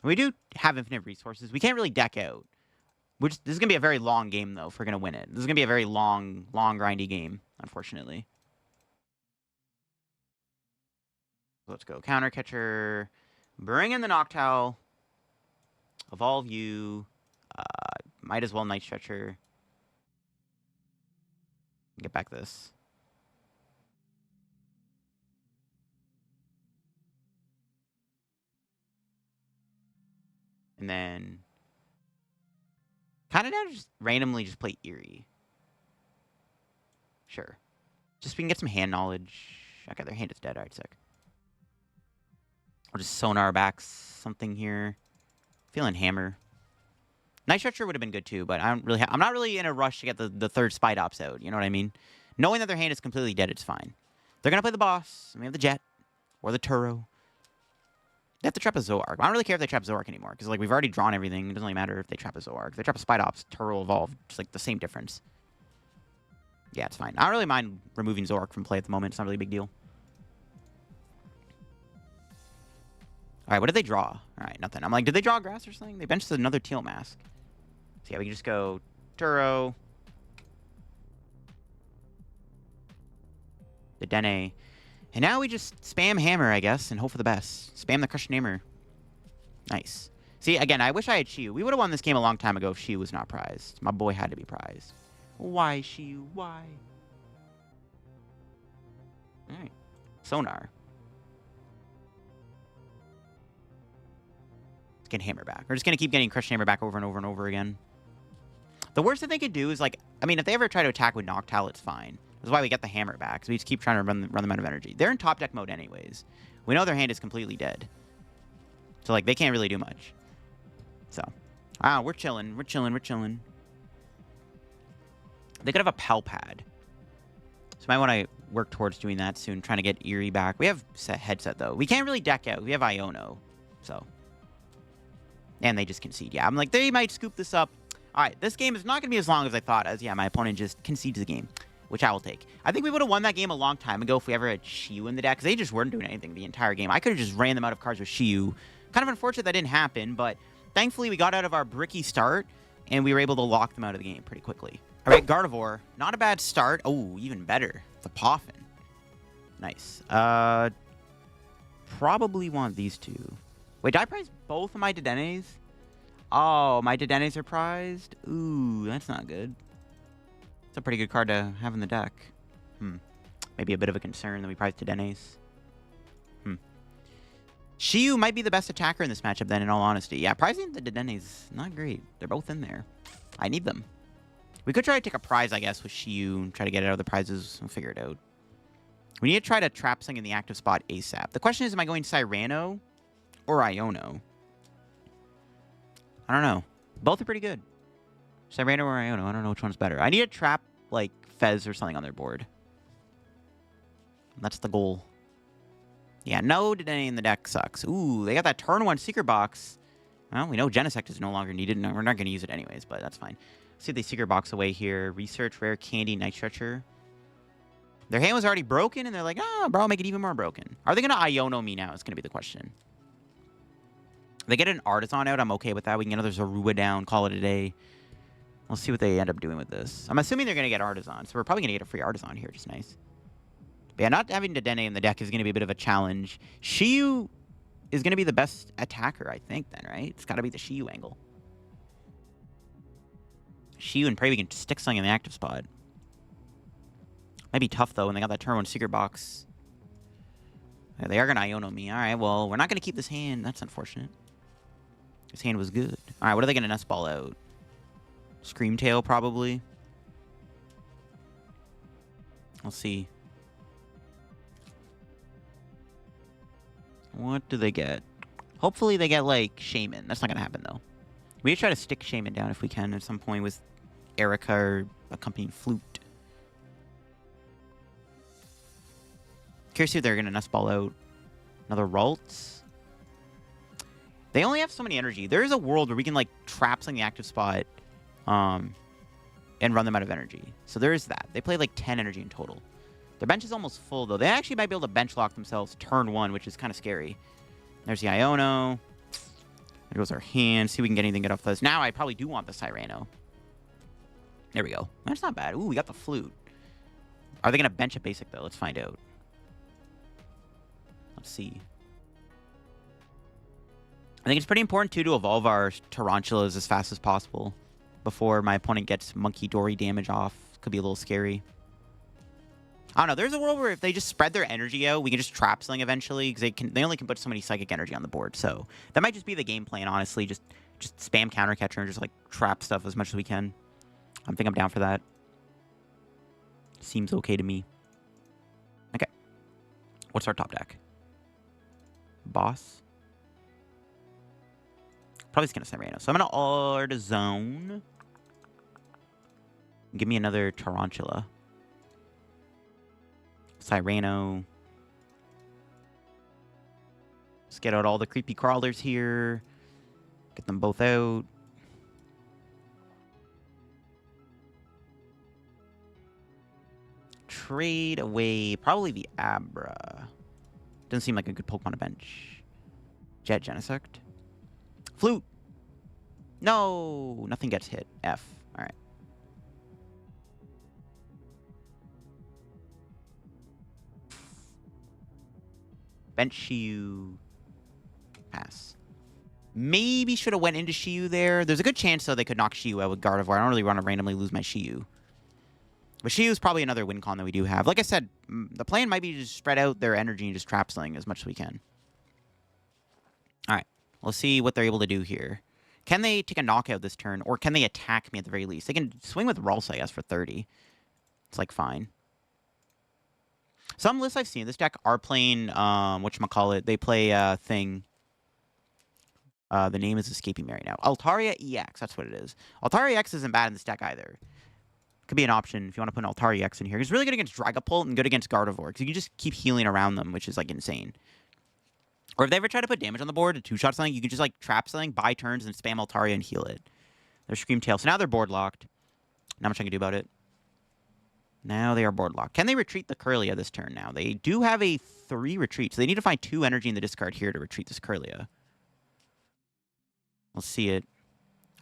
We do have infinite resources. We can't really deck out. This is going to be a very long game, though, if we're going to win it. This is going to be a very long, grindy game, unfortunately. Let's go. Counter Catcher. Bring in the Noctowl. Evolve you. Might as well Night Stretcher. Get back this. And then... kind of now just randomly just play Eri. Sure. Just so we can get some hand knowledge. Okay, their hand is dead. All right, sick. We'll just sonar back something here. Feeling hammer. Night Stretcher would have been good too, but I'm not really in a rush to get the third Spidops out. You know what I mean? Knowing that their hand is completely dead, it's fine. They're gonna play the boss. And we have the Jet or the Turo. They have to trap a Zoroark. I don't really care if they trap Zoroark anymore, because like we've already drawn everything. It doesn't really matter if they trap a Zoroark. If they trap a Spidops, Turo evolved. It's like the same difference. Yeah, it's fine. I don't really mind removing Zoroark from play at the moment. It's not really a big deal. All right, what did they draw? All right, nothing. I'm like, did they draw grass or something? They benched another teal mask. So yeah, we can just go Turo, Dedenne, and now we just spam Hammer, I guess, and hope for the best. Spam the Crushing Hammer. Nice. See, again, I wish I had Shiu. We would have won this game a long time ago if Shiu was not prized. My boy had to be prized. Why, Shiu? Why? All right. Sonar. Let's get Hammer back. We're just going to keep getting Crushing Hammer back over and over and over again. The worst that they could do is, like, I mean, if they ever try to attack with Noctowl, it's fine. That's why we get the Hammer back. So we just keep trying to run them out of energy. They're in top deck mode anyways. We know their hand is completely dead. So, like, they can't really do much. So, we're chilling. We're chilling. We're chilling. They could have a PAL pad. So might want to work towards doing that soon, trying to get Eri back. We have headset, though. We can't really deck out. We have Iono. So. And they just concede. Yeah, I'm like, they might scoop this up. All right, this game is not going to be as long as I thought, as, yeah, my opponent just concedes the game, which I will take. I think we would have won that game a long time ago if we ever had Shiu in the deck, because they just weren't doing anything the entire game. I could have just ran them out of cards with Shiu. Kind of unfortunate that didn't happen, but thankfully we got out of our bricky start, and we were able to lock them out of the game pretty quickly. All right, Gardevoir. Not a bad start. Oh, even better. The Poffin. Nice. Probably want these two. Wait, did I prize both of my Dedennes? Oh, my Dedennes are prized? Ooh, that's not good. It's a pretty good card to have in the deck. Maybe a bit of a concern that we prized Dedennes. Shiu might be the best attacker in this matchup then, in all honesty. Yeah, prizing the Dedennes, not great. They're both in there. I need them. We could try to take a prize, I guess, with Shiu and try to get out of the prizes. We'll figure it out. We need to try to trap something in the active spot ASAP. The question is, am I going Cyrano or Iono? I don't know. Both are pretty good. Cyrano or Iono. I don't know which one's better. I need to trap, like, Fez or something on their board. That's the goal. Yeah, no Dedenne in the deck sucks. Ooh, they got that turn 1 secret box. Well, we know Genesect is no longer needed. No, we're not going to use it anyways, but that's fine. Let's see if they secret box away here. Research, Rare Candy, Night Stretcher. Their hand was already broken, and they're like, bro, I'll make it even more broken. Are they going to Iono me now? It's going to be the question. If they get an Artisan out, I'm okay with that. We can get another Zorua down, call it a day. We'll see what they end up doing with this. I'm assuming they're going to get Artisan, so we're probably going to get a free Artisan here, just nice. But yeah, not having Dedenne in the deck is going to be a bit of a challenge. Shiu is going to be the best attacker, I think, then, right? It's got to be the Shiu angle. Shiu and pray we can stick something in the active spot. Might be tough, though, when they got that turn 1 secret box. Yeah, they are going to Iono me. All right, well, we're not going to keep this hand. That's unfortunate. This hand was good. All right, what are they going to nest ball out? Screamtail, probably. We'll see. What do they get? Hopefully they get, like, Shaman. That's not going to happen, though. We need to try to stick Shaman down if we can at some point with Erika or Accompanying Flute. Curious if they're going to nest ball out another Ralts. They only have so many energy. There is a world where we can, like, trap something in the active spot and run them out of energy. So there is that. They play, like, 10 energy in total. Their bench is almost full, though. They actually might be able to bench lock themselves turn 1, which is kind of scary. There's the Iono. There goes our hand. See if we can get anything good off those. Now I probably do want the Cyrano. There we go. That's not bad. Ooh, we got the Flute. Are they going to bench a basic, though? Let's find out. Let's see. I think it's pretty important, too, to evolve our Tarountulas as fast as possible before my opponent gets Monkey Dory damage off. Could be a little scary. I don't know. There's a world where if they just spread their energy out, we can just trap something eventually, because they only can put so many psychic energy on the board. So that might just be the game plan, honestly. Just spam counter catcher and just, like, trap stuff as much as we can. I think I'm down for that. Seems okay to me. Okay. What's our top deck? Boss. Probably just gonna Cyrano. So I'm gonna Artizone. Give me another Tarountula. Cyrano. Let's get out all the creepy crawlers here. Get them both out. Trade away probably the Abra. Doesn't seem like a good Pokemon to bench. Jet Genesect. Flute. No, nothing gets hit. F. All right. Bench Shiyu. Pass. Maybe should have went into Shiyu there. There's a good chance, though, they could knock Shiyu out with Gardevoir. I don't really want to randomly lose my Shiyu. But Shiyu's probably another win con that we do have. Like I said, the plan might be to just spread out their energy and just trap sling as much as we can. All right. Let's see what they're able to do here. Can they take a knockout this turn, or can they attack me at the very least? They can swing with Ralts, I guess, for 30. It's, like, fine. Some lists I've seen, this deck are playing, whatchamacallit, they play, thing. The name is escaping me right now. Altaria EX, that's what it is. Altaria EX isn't bad in this deck either. Could be an option if you want to put an Altaria EX in here. It's really good against Dragapult and good against Gardevoir, because you can just keep healing around them, which is, like, insane. Or if they ever try to put damage on the board, a two-shot something, you can just, like, trap something, buy turns, and spam Altaria and heal it. They're Scream Tail. So now they're board locked. Not much I can do about it. Now they are board locked. Can they retreat the Kirlia this turn now? They do have a 3 retreat, so they need to find 2 energy in the discard here to retreat this Kirlia. Let's see it.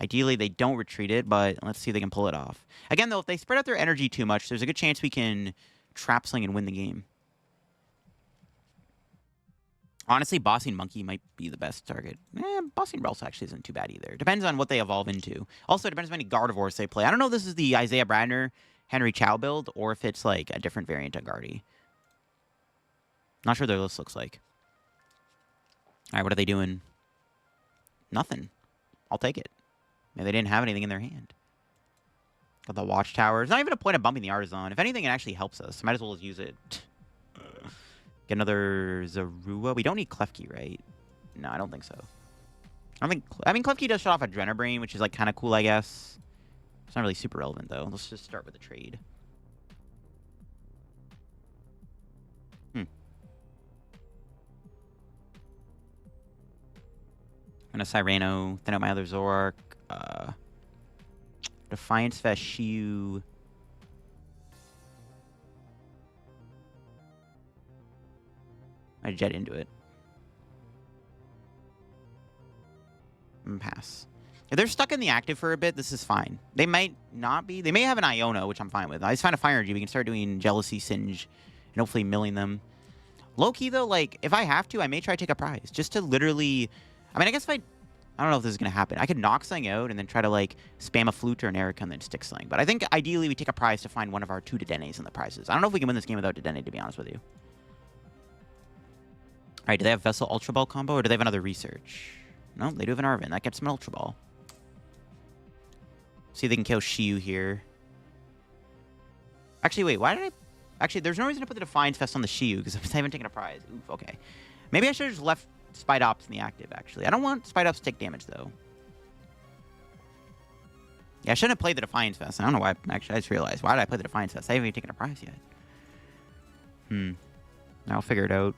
Ideally, they don't retreat it, but let's see if they can pull it off. Again, though, if they spread out their energy too much, there's a good chance we can trap sling and win the game. Honestly, Bossing Monkey might be the best target. Bossing Ralts actually isn't too bad either. Depends on what they evolve into. Also, it depends on how many Gardevoirs they play. I don't know if this is the Isaiah Bradner, Henry Chow build, or if it's like a different variant on Guardy. Not sure their list looks like. All right, what are they doing? Nothing. I'll take it. Maybe they didn't have anything in their hand. Got the Watchtower. It's not even a point of bumping the Artizon. If anything, it actually helps us. Might as well use it. Get another Zorua. We don't need Klefki, right? No, I don't think so. I mean, Klefki does shut off Adrenabrain, which is like kind of cool, I guess. It's not really super relevant, though. Let's just start with a trade. I'm gonna Cyrano, thin out my other Zoroark. Defiance Vest Shiyu. I jet into it. And pass. If they're stuck in the active for a bit, this is fine. They might not be. They may have an Iono, which I'm fine with. I just find a Fire Energy. We can start doing Jealousy, Singe, and hopefully milling them. Low-key, though, like, if I have to, I may try to take a prize. Just to literally... I mean, I guess if I don't know if this is going to happen. I could knock something out and then try to, like, spam a Flute or an Erika and then stick something. But I think, ideally, we take a prize to find one of our 2 Dedennes in the prizes. I don't know if we can win this game without Dedenne, to be honest with you. All right, do they have Vessel Ultra Ball combo, or do they have another Research? No, they do have an Arvin. That gets them an Ultra Ball. See if they can kill Shiyu here. Actually, wait, why did I... Actually, there's no reason to put the Defiance Vest on the Shiyu, because I haven't taken a prize. Oof, okay. Maybe I should have just left Spidops in the active, actually. I don't want Spidops to take damage, though. Yeah, I shouldn't have played the Defiance Vest. I don't know why. Actually, I just realized. Why did I play the Defiance Vest? I haven't even taken a prize yet. I'll figure it out.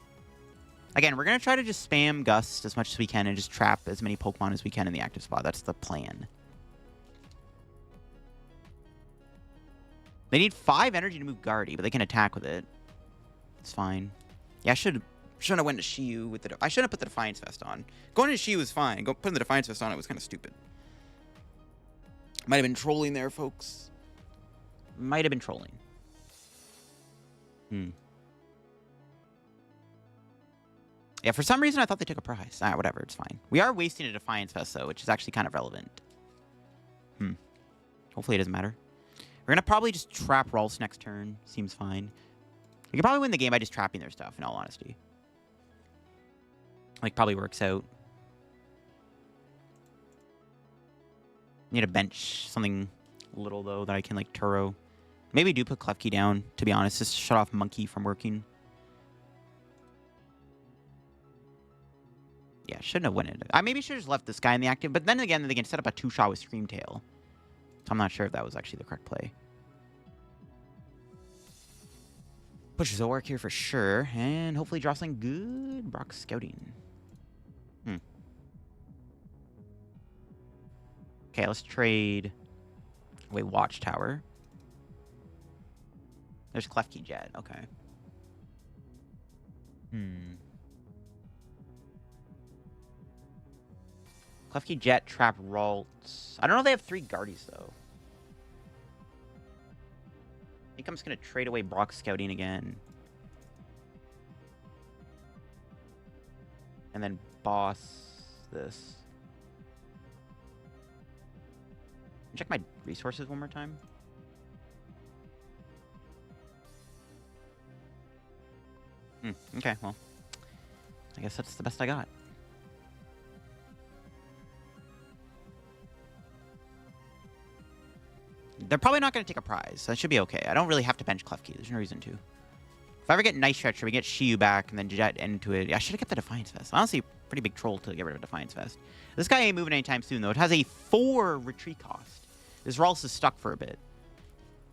Again, we're going to try to just spam Gust as much as we can and just trap as many Pokemon as we can in the active spot. That's the plan. They need 5 energy to move Guardy, but they can attack with it. It's fine. Yeah, I shouldn't have went to Shiyu with the... I shouldn't have put the Defiance Vest on. Going to Shiyu was fine. Putting the Defiance Vest on it was kind of stupid. Might have been trolling there, folks. Might have been trolling. Yeah, for some reason, I thought they took a prize. Ah, whatever. It's fine. We are wasting a Defiance Vest, though, which is actually kind of relevant. Hopefully it doesn't matter. We're going to probably just trap Ralts next turn. Seems fine. We can probably win the game by just trapping their stuff, in all honesty. Like, probably works out. Need to bench something little, though, that I can, like, Turo. Maybe do put Klefki down, to be honest. Just shut off Monkey from working. Yeah, shouldn't have won it. I maybe should have just left this guy in the active, but then again, they can set up a 2-shot with Screamtail. So I'm not sure if that was actually the correct play. Push Zoroark here for sure, and hopefully draw something good. Brock Scouting. Okay, let's trade away Watchtower. There's Klefki Jet. Okay. Klefki Jet, Trap, Ralts. I don't know if they have 3 Guardies, though. I think I'm just going to trade away Brock Scouting again. And then boss this. Check my resources one more time. Okay, well. I guess that's the best I got. They're probably not going to take a prize, so that should be okay. I don't really have to bench Klefki. There's no reason to. If I ever get Night Stretcher, we get Shiyu back and then Jet into it. I should have kept the Defiance Vest. Honestly, pretty big troll to get rid of a Defiance Vest. This guy ain't moving anytime soon, though. It has a 4 retreat cost. This Ralts is stuck for a bit.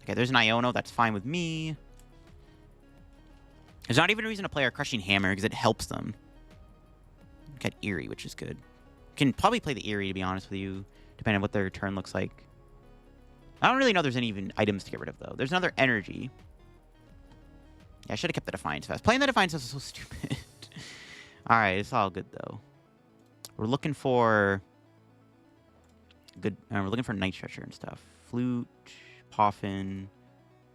Okay, there's an Iono. That's fine with me. There's not even a reason to play our Crushing Hammer because it helps them. Get Eri, which is good. Can probably play the Eri, to be honest with you, depending on what their turn looks like. I don't really know there's any even items to get rid of, though. There's another energy. Yeah, I should have kept the Defiance Vest. Playing the Defiance Vest is so stupid. Alright, it's all good, though. We're looking for... good. We're looking for Night Stretcher and stuff. Flute, Poffin.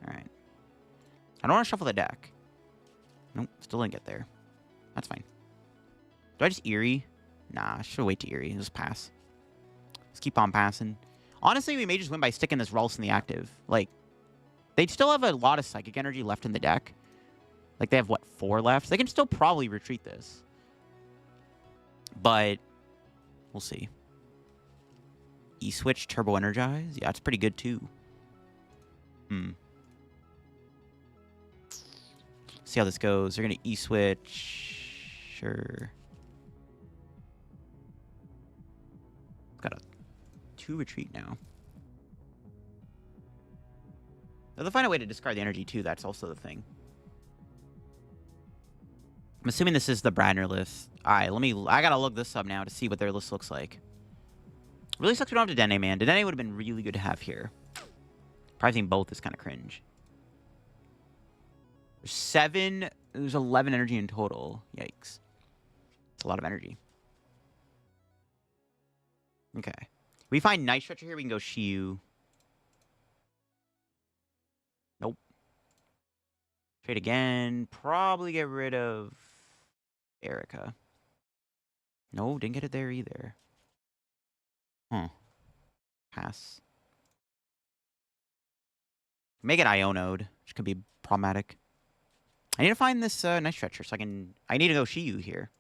Alright. I don't want to shuffle the deck. Nope, still didn't get there. That's fine. Do I just Eri? Nah, I should wait to Eri. Just pass. Let's keep on passing. Honestly, we may just win by sticking this Ralts in the active. Like, they'd still have a lot of Psychic Energy left in the deck. Like, they have, what, 4 left? They can still probably retreat this. But, we'll see. E-Switch, Turbo Energize? Yeah, it's pretty good, too. See how this goes. They're going to E-Switch. Sure. Got a 2 retreat now. They'll find a way to discard the energy, too. That's also the thing. I'm assuming this is the Bradner list. Alright, I gotta look this up now to see what their list looks like. Really sucks we don't have Dedenne, man. Dedenne would have been really good to have here. Pricing both is kind of cringe. There's 7... There's 11 energy in total. Yikes. It's a lot of energy. Okay. We find Night Stretcher here, we can go Shiyu. Nope. Trade again. Probably get rid of Erika. No, didn't get it there either. Huh. Pass. Make it Iono'd, which could be problematic. I need to find this Night Stretcher so I need to go Shiyu here.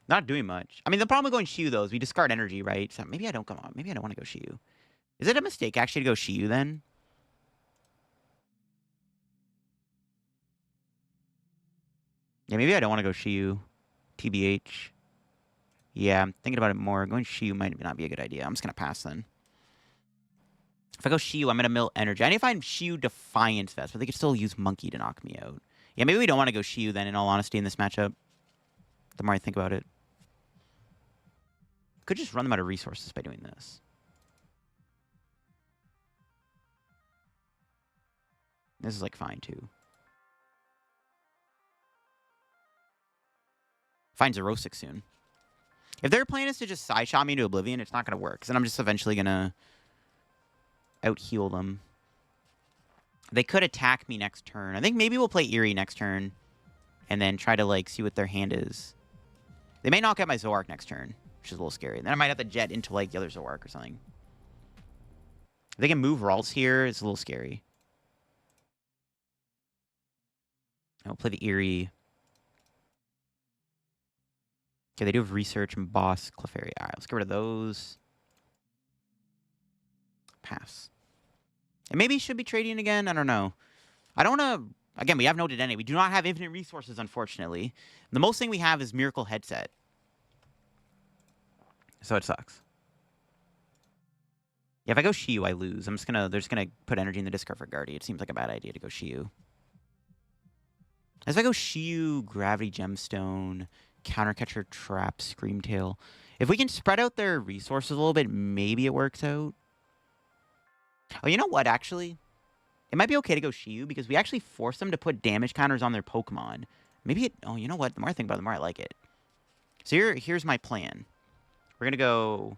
Not doing much. I mean, the problem with going Shiyu, though, is we discard energy, right? So maybe I don't come on. Maybe I don't want to go Shiyu. Is it a mistake, actually, to go Shiyu, then? Yeah, maybe I don't want to go Shiyu. TBH. Yeah, I'm thinking about it more. Going Shiyu might not be a good idea. I'm just going to pass, then. If I go Shiyu, I'm going to mill energy. I need to find Shiyu Defiance Vest, but they could still use Monkey to knock me out. Yeah, maybe we don't want to go Shiyu, then, in all honesty, in this matchup. The more I think about it. Could just run them out of resources by doing this. This is, like, fine, too. Find Xerosic soon. If their plan is to just side-shot me to oblivion, it's not going to work. Because then I'm just eventually going to out-heal them. They could attack me next turn. I think maybe we'll play Eri next turn. And then try to, like, see what their hand is. They may knock out my Zoroark next turn, which is a little scary. And then I might have to jet into, like, the other Zoroark or something. If they can move Ralts here, it's a little scary. I'll play the Eri. Okay, they do have Research and Boss, Clefairy. Alright, let's get rid of those. Pass. And maybe should be trading again. I don't know. I don't want to... Again, we have no Dedenne. We do not have infinite resources, unfortunately. The most thing we have is Miracle Headset. So it sucks. Yeah, if I go Shiyu, I lose. I'm just gonna... They're just gonna put energy in the discard for Guardy. It seems like a bad idea to go Shiyu. As if I go Shiyu, Gravity Gemstone, Countercatcher, Trap, Screamtail. If we can spread out their resources a little bit, maybe it works out. Oh, you know what, actually? It might be okay to go Shiyu because we actually force them to put damage counters on their Pokemon. Maybe it... Oh, you know what? The more I think about it, the more I like it. So here's my plan. We're going to go...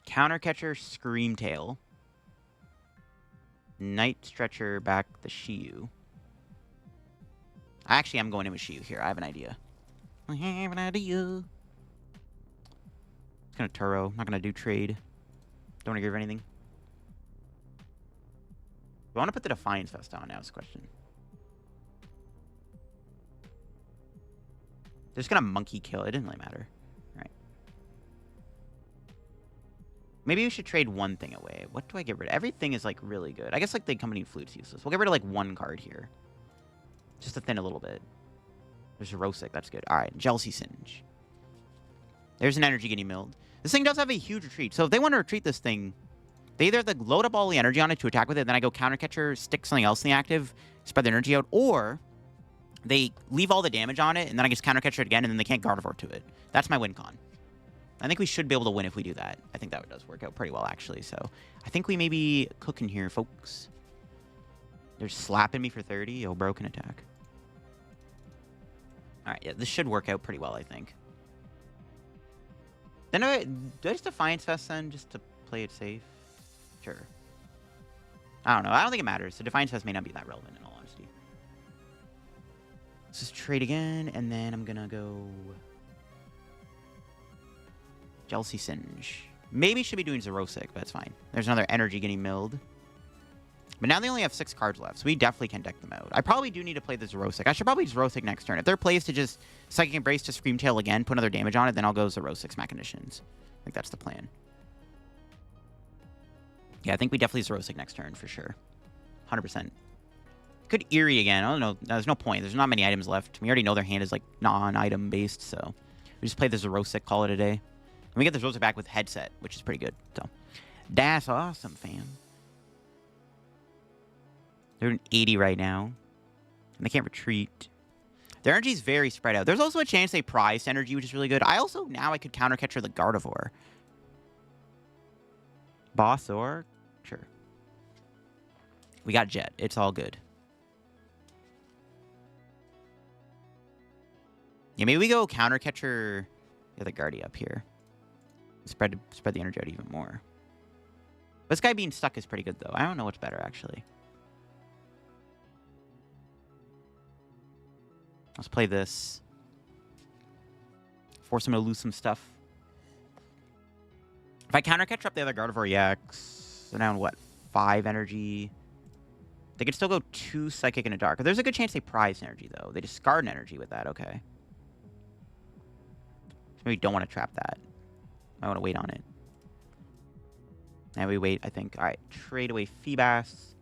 Countercatcher, Screamtail. Night Stretcher back the Shiyu. Actually, I'm going in with Shiyu here. I have an idea. I have an idea. It's going to Turo. Not going to do trade. Don't want to give anything. Do I want to put the Defiance Vest on now is the question. They're just going to monkey kill. It didn't really matter. All right. Maybe we should trade one thing away. What do I get rid of? Everything is, like, really good. I guess, like, the Accompanying Flute's useless. We'll get rid of, like, one card here. Just to thin a little bit. There's Xerosic. That's good. All right. Jealousy Singe. There's an energy getting milled. This thing does have a huge retreat. So if they want to retreat this thing, they either load up all the energy on it to attack with it, then I go Countercatcher, stick something else in the active, spread the energy out, or they leave all the damage on it, and then I just Countercatcher it again, and then they can't Gardevoir to it. That's my win con. I think we should be able to win if we do that. I think that does work out pretty well, actually. So I think we may be cooking here, folks. They're slapping me for 30. Oh, broken attack. All right, yeah, this should work out pretty well, I think. Then do I just Defiance Vest then, just to play it safe? Sure. I don't know. I don't think it matters. The Defiance Vest may not be that relevant, in all honesty. Let's just trade again, and then I'm going to go... Jealousy Singe. Maybe should be doing Xerosic, but that's fine. There's another energy getting milled. But now they only have 6 cards left, so we definitely can deck them out. I probably do need to play the Xerosic. I should probably Xerosic next turn. If their play is to just Psychic Embrace to Screamtail again, put another damage on it, then I'll go Xerosic's Machinations. I think that's the plan. Yeah, I think we definitely Xerosic next turn, for sure. 100%. Could Eri again. I don't know. There's no point. There's not many items left. We already know their hand is, like, non-item based, so... We just play the Xerosic, call it a day. And we get the Xerosic back with Headset, which is pretty good, so... That's awesome, fam. They're at 80 right now. And they can't retreat. Their energy is very spread out. There's also a chance they prize energy, which is really good. I also, now I could Countercatcher the Gardevoir. Boss or? Sure. We got Jet. It's all good. Yeah, maybe we go Countercatcher the other Guardy up here. Spread the energy out even more. This guy being stuck is pretty good, though. I don't know what's better, actually. Let's play this. Force him to lose some stuff. If I Countercatcher up the other Gardevoir EX, they're down, what, 5 energy? They could still go 2 Psychic and a Dark. There's a good chance they prize energy, though. They discard an energy with that. Okay. So maybe don't want to trap that. I want to wait on it. Now we wait, I think. All right, trade away Feebas.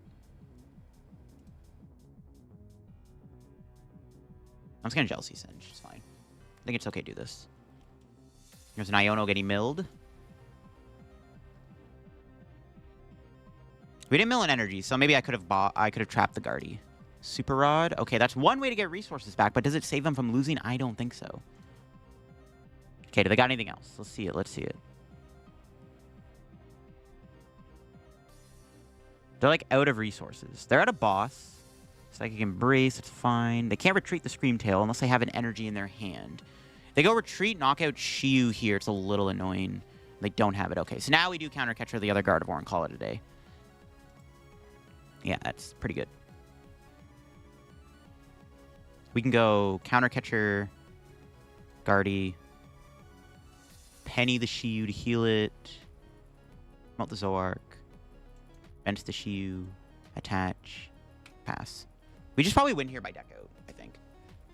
I'm just going to Jealousy Singe. It's fine. I think it's okay to do this. There's an Iono getting milled. We didn't mill an energy, so maybe I could have trapped the Guardy. Super Rod. Okay, that's one way to get resources back, but does it save them from losing? I don't think so. Okay, do they got anything else? Let's see it. Let's see it. They're, like, out of resources. They're at a boss. Psychic Embrace, it's fine. They can't retreat the Screamtail unless they have an energy in their hand. They go retreat, knock out Shiyu here. It's a little annoying. They don't have it. Okay, so now we do Countercatcher the other Gardevoir and call it a day. Yeah, that's pretty good. We can go Countercatcher, Guardy, Penny the Shiyu to heal it, melt the Zoroark, Vent the Shiyu, attach, pass. We just probably win here by deck out, I think.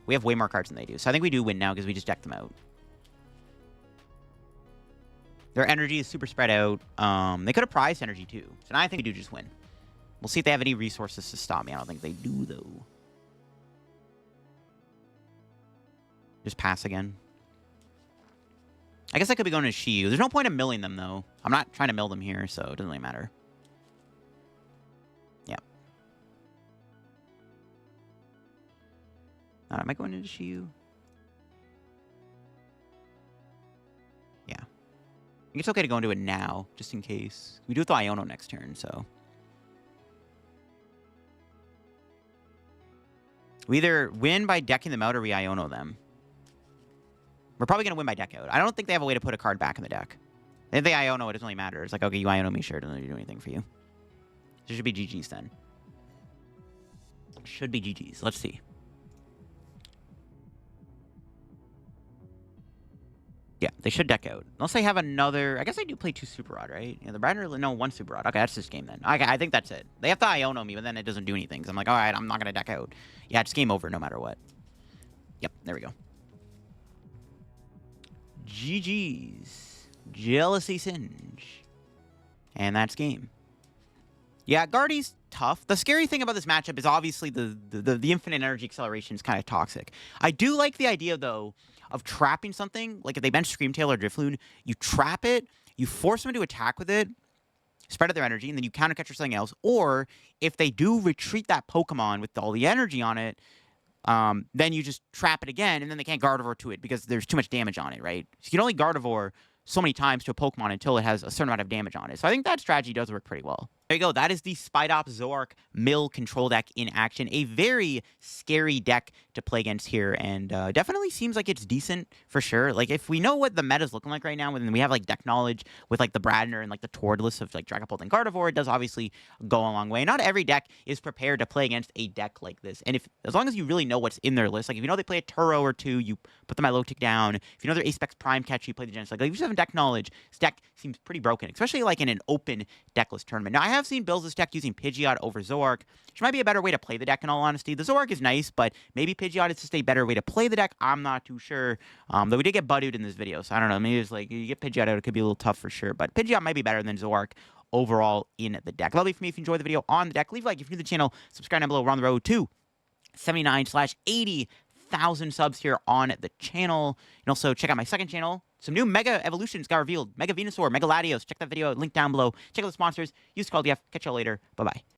We have way more cards than they do. So I think we do win now because we just deck them out. Their energy is super spread out. They could have prized energy too. So now I think we do just win. We'll see if they have any resources to stop me. I don't think they do, though. Just pass again. I guess I could be going to Shiyu. There's no point in milling them, though. I'm not trying to mill them here, so it doesn't really matter. Yeah. Am I going into Shiyu? Yeah. I think it's okay to go into it now, just in case. We do have the Iono next turn, so... We either win by decking them out or we Iono them. We're probably going to win by deck out. I don't think they have a way to put a card back in the deck. If they Iono, it doesn't really matter. It's like, okay, you Iono me, sure. It doesn't really do anything for you. So it should be GG's then. Should be GG's. Let's see. Yeah, they should deck out. Unless they have another... I guess they do play 2 Super Rod, right? Yeah, the Brighter... No, 1 Super Rod. Okay, that's this game then. Okay, I think that's it. They have to Iono me, but then it doesn't do anything. So I'm like, all right, I'm not going to deck out. Yeah, it's game over no matter what. Yep, there we go. GG's. Jealousy Singe. And that's game. Yeah, Guardy's tough. The scary thing about this matchup is obviously the infinite energy acceleration is kind of toxic. I do like the idea, though, of trapping something. Like if they bench Screamtail or Drifloon, you trap it, you force them to attack with it, spread out their energy, and then you counter catch or something else. Or if they do retreat that Pokemon with all the energy on it, then you just trap it again, and then they can't Gardevoir to it because there's too much damage on it, right? So you can only Gardevoir so many times to a Pokemon until it has a certain amount of damage on it. So I think that strategy does work pretty well. There you go. That is the Spidops Zoroark Mill control deck in action. A very scary deck to play against here, and definitely seems like it's decent for sure. Like, if we know what the meta's looking like right now, and we have, like, deck knowledge with, like, the Bradner and, like, the Tordless of, like, Dragapult and Gardevoir, it does obviously go a long way. Not every deck is prepared to play against a deck like this. And as long as you really know what's in their list, like, if you know they play a Turo or 2, you put the Milotic down. If you know their Apex Prime catch, you play the Genesect. Like, if you just have deck knowledge, this deck seems pretty broken, especially, like, in an open deckless tournament. Now, I have seen builds this deck using Pidgeot over Zoroark, which might be a better way to play the deck, in all honesty. The Zoroark is nice, but maybe Pidgeot is just a better way to play the deck. I'm not too sure. Though we did get Buddied in this video, so I don't know. Maybe it's like, you get Pidgeot out, it could be a little tough for sure, but Pidgeot might be better than Zoroark overall in the deck. That'll be for me. If you enjoyed the video on the deck, leave a like if you're new to the channel, subscribe down below. We're on the road to 79/80,000 subs here on the channel. And also check out my second channel. Some new Mega Evolutions got revealed. Mega Venusaur, Mega Latios. Check that video out. Link down below. Check out the sponsors. Use code TF. Catch y'all later. Bye-bye.